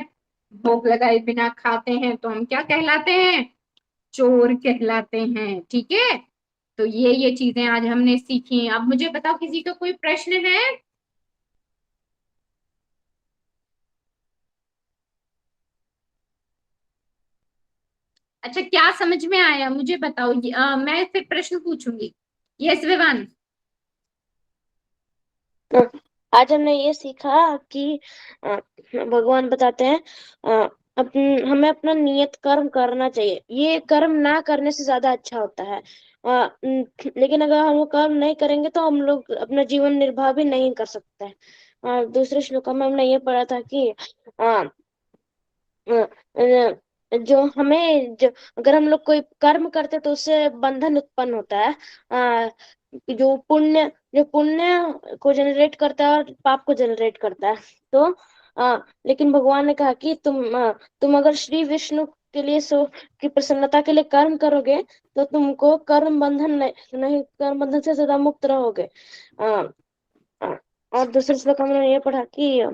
भोग लगाए बिना खाते हैं तो हम क्या कहलाते हैं? चोर कहलाते हैं, ठीक है। तो ये चीजें आज हमने सीखी। अब मुझे बताओ, किसी का कोई प्रश्न है? अच्छा, क्या समझ में आया मुझे बताओ। मैं फिर प्रश्न पूछूंगी। यस विवान।
आज हमने ये सीखा कि भगवान बताते हैं हमें अपना नियत कर्म करना चाहिए। ये कर्म ना करने से ज्यादा अच्छा होता है। लेकिन अगर हम वो कर्म नहीं करेंगे तो हम लोग अपना जीवन निर्वाह भी नहीं कर सकते हैं। दूसरे श्लोक में हमने ये पढ़ा था कि अ, जो हमें जो अगर हम लोग कोई कर्म करते तो उससे बंधन उत्पन्न होता है। जो पुण्य को जनरेट करता है और पाप को जनरेट करता है। तो लेकिन भगवान ने कहा कि तुम अगर श्री विष्णु के लिए की प्रसन्नता के लिए कर्म करोगे तो तुमको कर्म बंधन से ज्यादा मुक्त रहोगे। और दूसरे श्लोक में हमने ये पढ़ा कि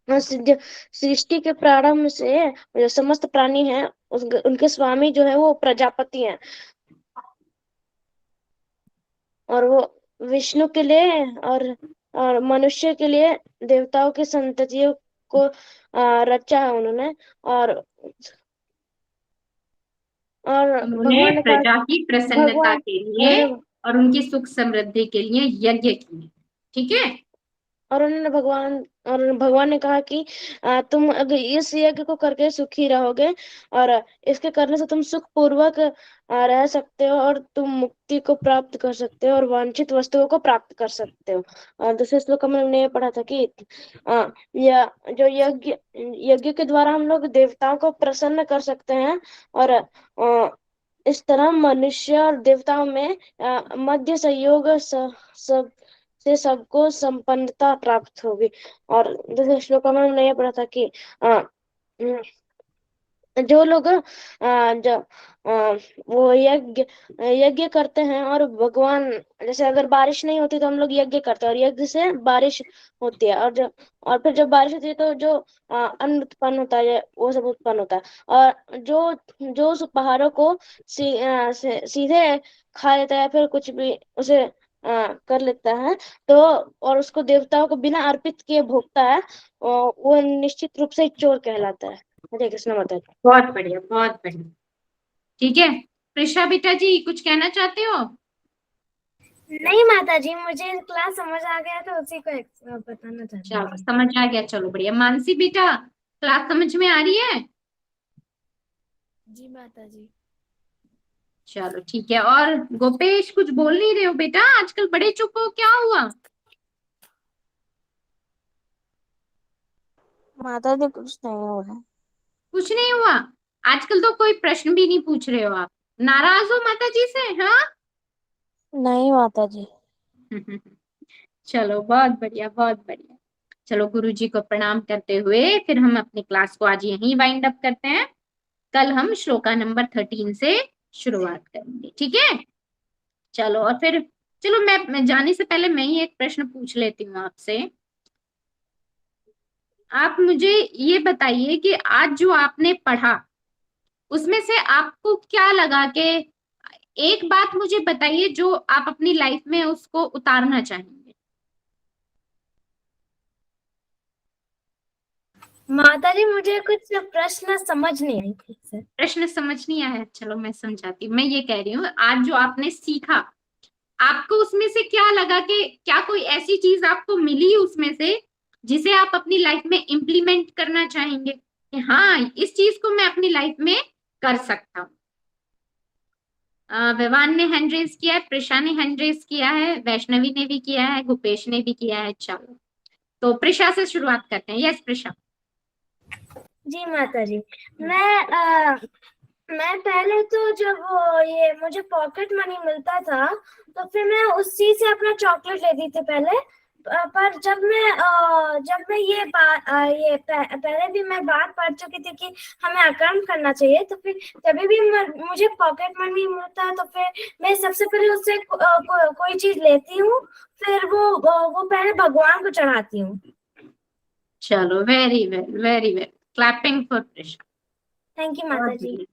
सृष्टि के प्रारंभ से जो समस्त प्राणी हैं उनके स्वामी जो है वो प्रजापति हैं। और वो विष्णु के लिए और मनुष्य के लिए देवताओं की संततियों को रचा है उन्होंने। और
उन्होंने
भगवान ने कहा
प्रजा की प्रसन्नता
भगवान
के लिए
उन्होंने
और उनकी सुख समृद्धि के लिए यज्ञ किए, ठीक है।
और भगवान ने कहा कि तुम अगर इस यज्ञ को करके सुखी रहोगे और इसके करने से तुम सुख पूर्वक रह सकते हो और तुम मुक्ति को प्राप्त कर सकते हो और वांछित वस्तुओं को प्राप्त कर सकते हो। और दूसरे श्लोक में हमने ये पढ़ा था कि या जो यज्ञ यज्ञ के द्वारा हम लोग देवताओं को प्रसन्न कर सकते हैं। और इस तरह मनुष्य और देवताओं में मध्य सहयोग सब से सबको संपन्नता प्राप्त होगी। और दूसरे श्लोक में हमने ये पढ़ा था कि
जो लोग जो वो यज्ञ यज्ञ करते हैं, और भगवान, जैसे अगर बारिश नहीं होती तो हम लोग यज्ञ करते हैं और यज्ञ से बारिश होती है, और फिर जब बारिश होती है तो जो अन्न उत्पन्न होता है वो सब उत्पन्न होता है। और जो उस पहाड़ों को सीधे खा लेता है, फिर कुछ भी उसे कर लेता है, तो और उसको देवताओं को बिना अर्पित किए भोगता है, वो निश्चित रूप से चोर कहलाता है। हरे कृष्ण माता जी।
बहुत बढ़िया, बहुत बढ़िया। ठीक है, प्रिशा बेटा जी कुछ कहना चाहते हो?
नहीं माता जी, मुझे क्लास समझ आ गया तो उसी को बताना चाहती
चलो
थी।
समझ आ गया, चलो बढ़िया। मानसी बेटा क्लास समझ में आ रही है?
जी माता जी।
चलो ठीक है। और गोपेश कुछ बोल नहीं रहे हो बेटा, आजकल बड़े चुप हो, क्या हुआ?
माता जी कुछ नहीं हो रहा।
कुछ नहीं हुआ? आजकल तो कोई प्रश्न भी नहीं पूछ रहे हो आप, नाराज हो माता जी से? हाँ।
नहीं माता जी।
चलो बहुत बढ़िया, बहुत बढ़िया। चलो गुरुजी को प्रणाम करते हुए फिर हम अपनी क्लास को आज यहीं वाइंड अप करते हैं। कल हम श्लोका नंबर 13 से शुरुआत करेंगे, ठीक है? चलो, और फिर चलो मैं जाने से पहले मैं ही एक प्रश्न पूछ लेती हूँ आपसे। आप मुझे ये बताइए कि आज जो आपने पढ़ा उसमें से आपको क्या लगा, कि एक बात मुझे बताइए जो आप अपनी लाइफ में उसको उतारना चाहेंगे।
माता जी, मुझे कुछ प्रश्न समझ नहीं आई ठीक से।
प्रश्न समझ नहीं आया? चलो मैं समझाती हूँ। मैं ये कह रही हूँ, आज जो आपने सीखा, आपको उसमें से क्या लगा, कि क्या कोई ऐसी चीज आपको मिली उसमें से जिसे आप अपनी लाइफ में इम्प्लीमेंट करना चाहेंगे, कि हाँ इस चीज को मैं अपनी लाइफ में कर सकता हूँ? विवान ने हैंड रेज किया है, प्रिशा ने हैंड रेज किया है, वैष्णवी ने भी किया है, गुपेश ने भी किया है। चलो तो प्रिशा से शुरुआत करते हैं। यस प्रिशा।
जी माता जी, मैं पहले तो जब ये मुझे पॉकेट मनी मिलता था तो फिर मैं उस चीज से अपना चॉकलेट लेती थी पहले। पर जब मैं पहले भी मैं बात पढ़ चुकी थी कि हमें अकर्म करना चाहिए, तो फिर तभी भी मुझे पॉकेट मनी मिलता है तो फिर मैं सबसे पहले उससे कोई चीज लेती हूँ, फिर वो पहले भगवान को चढ़ाती हूँ।
चलो very well, very well. Clapping for Prisha.
Thank you
बहुत
माता जी।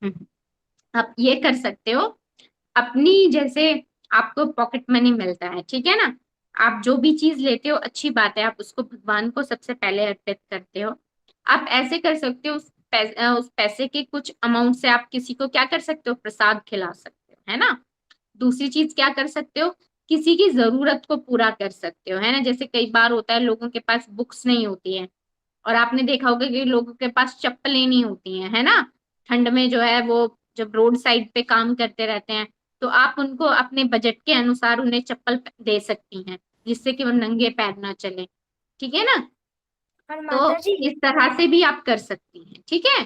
बढ़िया। आप ये कर सकते हो, अपनी जैसे आपको पॉकेट मनी मिलता है, ठीक है ना, आप जो भी चीज लेते हो अच्छी बात है, आप उसको भगवान को सबसे पहले अर्पित करते हो। आप ऐसे कर सकते हो, उस पैसे के कुछ अमाउंट से आप किसी को क्या कर सकते हो, प्रसाद खिला सकते हो, है ना। दूसरी चीज क्या कर सकते हो, किसी की जरूरत को पूरा कर सकते हो, है ना। जैसे कई बार होता है लोगों के पास बुक्स नहीं होती है, और आपने देखा होगा कि लोगों के पास चप्पलें नहीं होती हैं, है ना। ठंड में जो है वो जब रोड साइड पे काम करते रहते हैं, तो आप उनको अपने बजट के अनुसार उन्हें चप्पल दे सकती हैं, जिससे कि वो नंगे पैर ना चले, ठीक है ना।
और
तो
माता जी,
इस तरह से भी आप कर सकती हैं, ठीक है।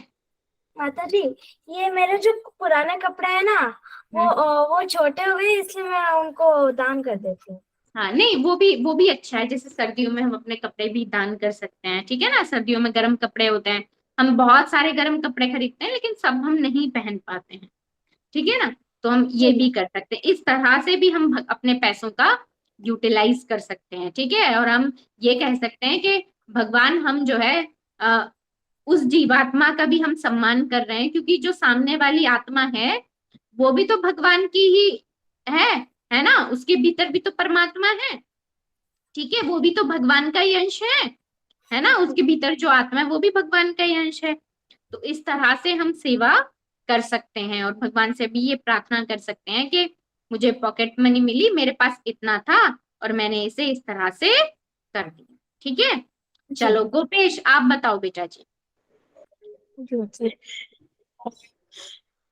माता जी, ये मेरे जो पुराने कपड़े हैं ना,
हम्म।
वो छोटे हुए इसलिए मैं उनको दान कर देती हूँ।
हाँ नहीं, वो भी अच्छा है। जैसे सर्दियों में हम अपने कपड़े भी दान कर सकते हैं, ठीक है ना। सर्दियों में गर्म कपड़े होते हैं, हम बहुत सारे गर्म कपड़े खरीदते हैं, लेकिन सब हम नहीं पहन पाते हैं, ठीक है ना। तो हम ये
जी
भी कर सकते हैं, इस तरह से भी हम अपने पैसों का यूटिलाइज कर सकते हैं, ठीक है। और हम ये कह सकते हैं कि भगवान, हम जो है उस जीवात्मा का भी हम सम्मान कर रहे हैं, क्योंकि जो सामने वाली आत्मा है वो भी तो भगवान की ही है है ना। उसके भीतर भी तो परमात्मा है, ठीक है। वो भी तो भगवान का ही अंश है ना। उसके भीतर जो आत्मा है वो भी भगवान का ही अंश है। तो इस तरह से हम सेवा कर सकते हैं, और भगवान से भी ये प्रार्थना कर सकते हैं कि मुझे पॉकेट मनी मिली, मेरे पास इतना था और मैंने इसे इस तरह से कर दिया, ठीक है।
जी
चलो गोपेश आप बताओ बेटा जी।
जी।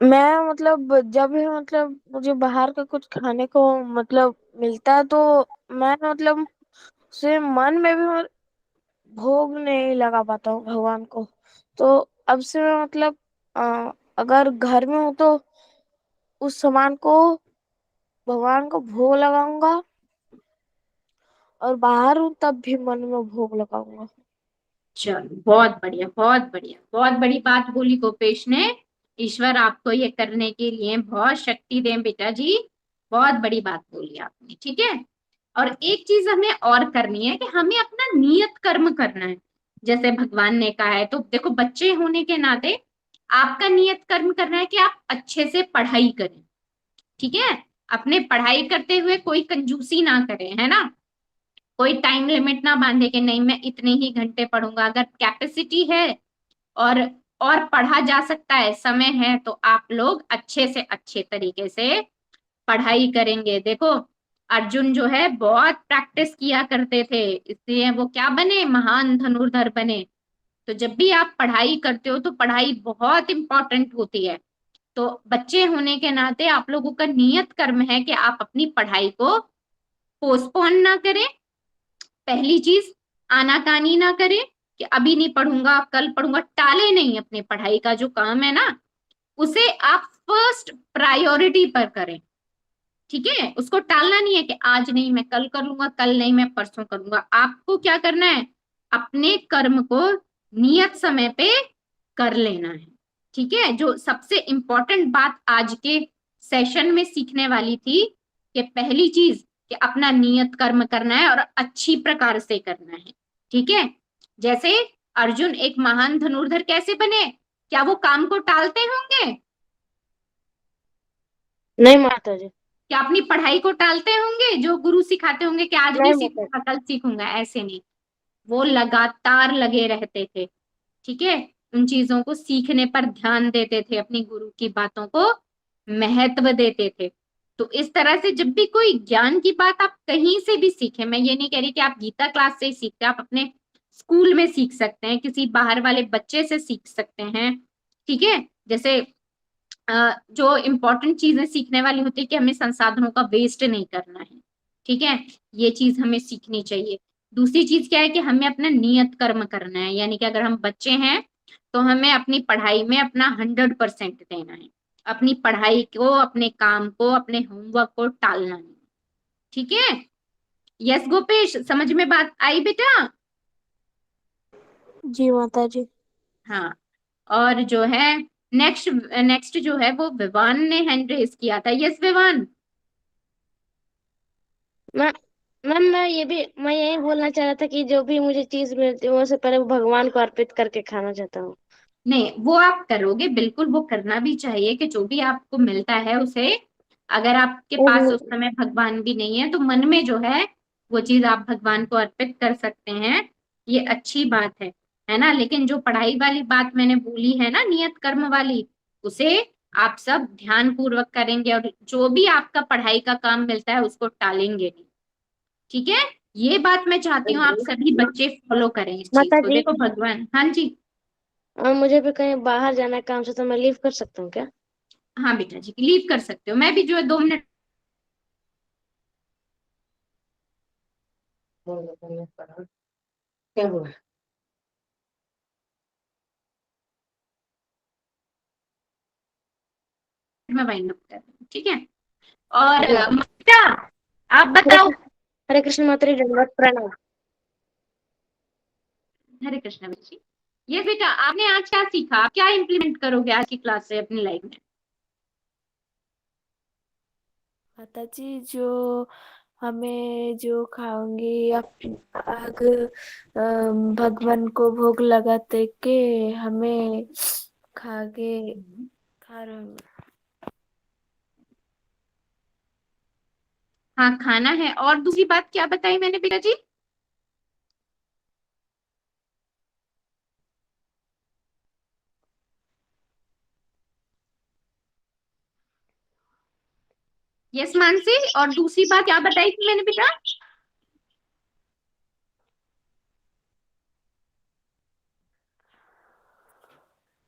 मैं मतलब जब भी मतलब मुझे बाहर का कुछ खाने को मतलब मिलता है, तो मैं मतलब उसे मन में भी भोग नहीं लगा पाता हूँ भगवान को। तो अब से मैं मतलब अगर घर में हूँ तो उस सामान को भगवान को भोग लगाऊंगा, और बाहर हूँ तब भी मन में भोग लगाऊंगा।
चलो बहुत बढ़िया, बहुत बढ़िया, बहुत बड़ी बात बोली गोपेश ने। ईश्वर आपको ये करने के लिए बहुत शक्ति दें बेटा जी, बहुत बड़ी बात बोली आपने, ठीक है। और एक चीज हमें और करनी है कि हमें अपना नियत कर्म करना है, जैसे भगवान ने कहा है। तो देखो, बच्चे होने के नाते आपका नियत कर्म करना है कि आप अच्छे से पढ़ाई करें, ठीक है। अपने पढ़ाई करते हुए कोई कंजूसी ना करें, है ना। कोई टाइम लिमिट ना बांधे कि नहीं मैं इतने ही घंटे पढ़ूंगा। अगर कैपेसिटी है और पढ़ा जा सकता है, समय है, तो आप लोग अच्छे से अच्छे तरीके से पढ़ाई करेंगे। देखो, अर्जुन जो है बहुत प्रैक्टिस किया करते थे, इसलिए वो क्या बने, महान धनुर्धर बने। तो जब भी आप पढ़ाई करते हो तो पढ़ाई बहुत इंपॉर्टेंट होती है। तो बच्चे होने के नाते आप लोगों का नियत कर्म है कि आप अपनी पढ़ाई को पोस्टपोन ना करें। पहली चीज, आनाकानी ना करें कि अभी नहीं पढ़ूंगा, कल पढ़ूंगा। टाले नहीं, अपने पढ़ाई का जो काम है ना, उसे आप फर्स्ट प्रायोरिटी पर करें, ठीक है। उसको टालना नहीं है कि आज नहीं मैं कल कर लूंगा, कल नहीं मैं परसों करूंगा। आपको क्या करना है, अपने कर्म को नियत समय पे कर लेना है, ठीक है। जो सबसे इंपॉर्टेंट बात आज के सेशन में सीखने वाली थी कि पहली चीज कि अपना नियत कर्म करना है और अच्छी प्रकार से करना है, ठीक है। जैसे अर्जुन एक महान धनुर्धर कैसे बने, क्या वो काम को टालते होंगे?
नहीं माता जी।
क्या अपनी पढ़ाई को टालते होंगे, जो गुरु सिखाते होंगे कि आज नहीं
नहीं माता
सीखूंगा कल सीखूंगा? ऐसे नहीं, वो लगातार लगे रहते थे, ठीक है। उन चीजों को सीखने पर ध्यान देते थे, अपनी गुरु की बातों को महत्व देते थे। तो इस तरह से जब भी कोई ज्ञान की बात आप कहीं से भी सीखें, मैं ये नहीं कह रही कि आप गीता क्लास से ही सीखते, आप अपने स्कूल में सीख सकते हैं, किसी बाहर वाले बच्चे से सीख सकते हैं, ठीक है। जैसे जो इम्पोर्टेंट चीजें सीखने वाली होती है कि हमें संसाधनों का वेस्ट नहीं करना है, ठीक है। ये चीज हमें सीखनी चाहिए। दूसरी चीज क्या है कि हमें अपना नियत कर्म करना है, यानी कि अगर हम बच्चे हैं तो हमें अपनी पढ़ाई में अपना 100% देना है। अपनी पढ़ाई को, अपने काम को, अपने होमवर्क को टालना नहीं, ठीक है। यस गोपेश, समझ में बात आई बेटा?
जी माता जी।
हाँ। और जो है नेक्स्ट नेक्स्ट जो है वो विवान ने हैंड रेस किया था। यस विवान।
मैं मैम मैं यही बोलना चाह रहा था कि जो भी मुझे चीज मिलती है वो से पहले भगवान को अर्पित करके खाना चाहता हूँ।
नहीं, वो आप करोगे बिल्कुल, वो करना भी चाहिए कि जो भी आपको मिलता है उसे, अगर आपके पास उस समय भगवान भी नहीं है तो मन में जो है वो चीज आप भगवान को अर्पित कर सकते हैं। ये अच्छी बात है ना। लेकिन जो पढ़ाई वाली बात मैंने बोली है ना, नियत कर्म वाली, उसे आप सब ध्यान पूर्वक करेंगे और जो भी आपका पढ़ाई का काम मिलता है उसको टालेंगे नहीं, ठीक है। ये बात मैं चाहती हूँ आप सभी बच्चे फॉलो करें इस चीज
माता
को।
जी,
देखो भगवान, हाँ जी।
मुझे भी कहीं बाहर जाना है काम से, तो मैं लीव कर सकता हूँ क्या?
हाँ बेटा जी, लीव कर सकते हो। मैं भी जो है 2 मिनट
क्या हुआ?
में वाइंड अप कर रही हूँ, ठीक है। और बेटा आप
हरे
बताओ।
हरे कृष्ण माता जी, दंडवत प्रणाम।
हरे कृष्ण बेटा जी। ये बेटा आपने आज क्या सीखा, आप क्या इम्प्लीमेंट करोगे आज की क्लास से अपनी लाइफ में?
माता जी, जो हमें जो खाऊंगी आग भगवान को भोग लगाते के हमें खागे खा रहे हैं।
हाँ, खाना है। और दूसरी बात क्या बताई मैंने बेटा जी? यस मानसी, और दूसरी बात क्या बताई थी मैंने बेटा?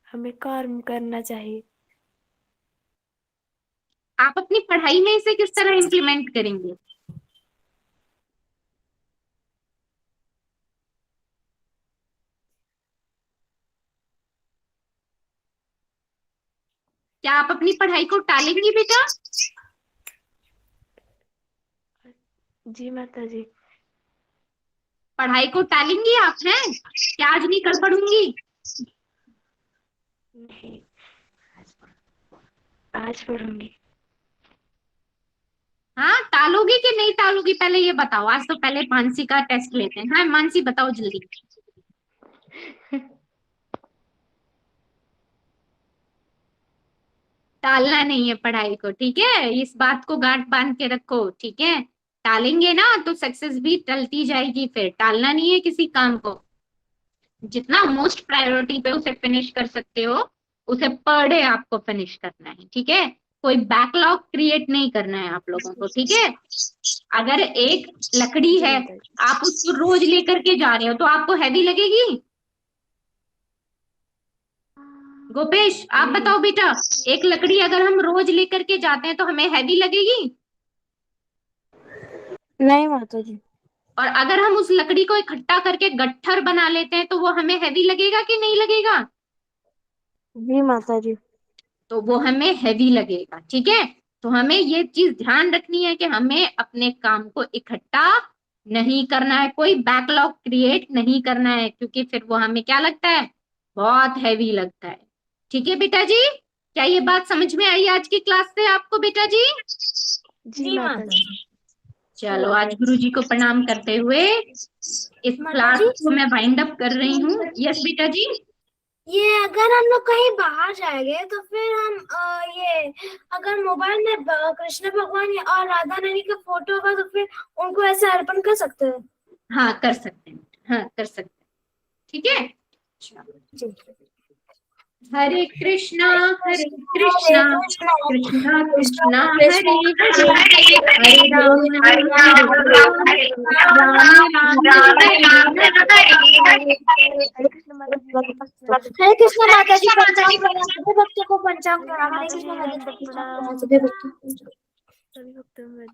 हमें कर्म करना चाहिए।
आप अपनी पढ़ाई में इसे किस तरह इम्प्लीमेंट करेंगे? क्या आप अपनी पढ़ाई को टालेंगी बेटा?
जी माता जी।
पढ़ाई को टालेंगी आप? हैं क्या आज नहीं कल पढ़ूंगी?
नहीं, आज पढ़ूंगी।
हाँ टालोगी कि नहीं टालोगी, पहले ये बताओ। आज तो पहले मानसी का टेस्ट लेते हैं। हाँ मानसी बताओ जल्दी। टालना नहीं है पढ़ाई को, ठीक है? इस बात को गांठ बांध के रखो, ठीक है? टालेंगे ना तो सक्सेस भी टलती जाएगी। फिर टालना नहीं है किसी काम को। जितना मोस्ट प्रायोरिटी पे उसे फिनिश कर सकते हो उसे पर डे आपको फिनिश करना है, ठीक है? कोई बैकलॉग क्रिएट नहीं करना है आप लोगों को, ठीक है? अगर एक लकड़ी है आप उसको रोज लेकर के जा रहे हो तो आपको हैवी लगेगी? गोपेश आप बताओ बेटा, एक लकड़ी अगर हम रोज लेकर के जाते हैं तो हमें हैवी लगेगी?
नहीं माता जी।
और अगर हम उस लकड़ी को इकट्ठा करके गट्ठर बना लेते हैं तो वो हमें हैवी लगेगा कि नहीं लगेगा?
जी माता जी।
तो वो हमें हैवी लगेगा, ठीक है? तो हमें ये चीज ध्यान रखनी है कि हमें अपने काम को इकट्ठा नहीं करना है, कोई बैकलॉग क्रिएट नहीं करना है, क्योंकि फिर वो हमें क्या लगता है, बहुत हैवी लगता है। ठीक है बेटा जी? क्या ये बात समझ में आई आज की क्लास से आपको बेटा जी?
जी माता जी।
चलो आज गुरुजी को प्रणाम करते हुए इस क्लास को मैं वाइंड अप कर रही हूँ। यस बेटा जी?
ये अगर हम लोग कहीं बाहर जाएंगे तो फिर हम ये अगर मोबाइल में कृष्ण भगवान और राधा रानी का फोटो होगा तो फिर उनको ऐसे अर्पण कर सकते हैं।
हाँ कर सकते हैं, हाँ कर सकते हैं, ठीक है? चलो। हरे कृष्णा कृष्णा कृष्णा हरे हरे, हरे राम हरे राम राम राम हरे
हरे कृष्ण माता जी पंचांग प्रणाम सभी भक्तों को पंचांग प्रणाम। हरे कृष्ण माता जी पंचांग प्रणाम सभी भक्तों को।
सभी भक्तों में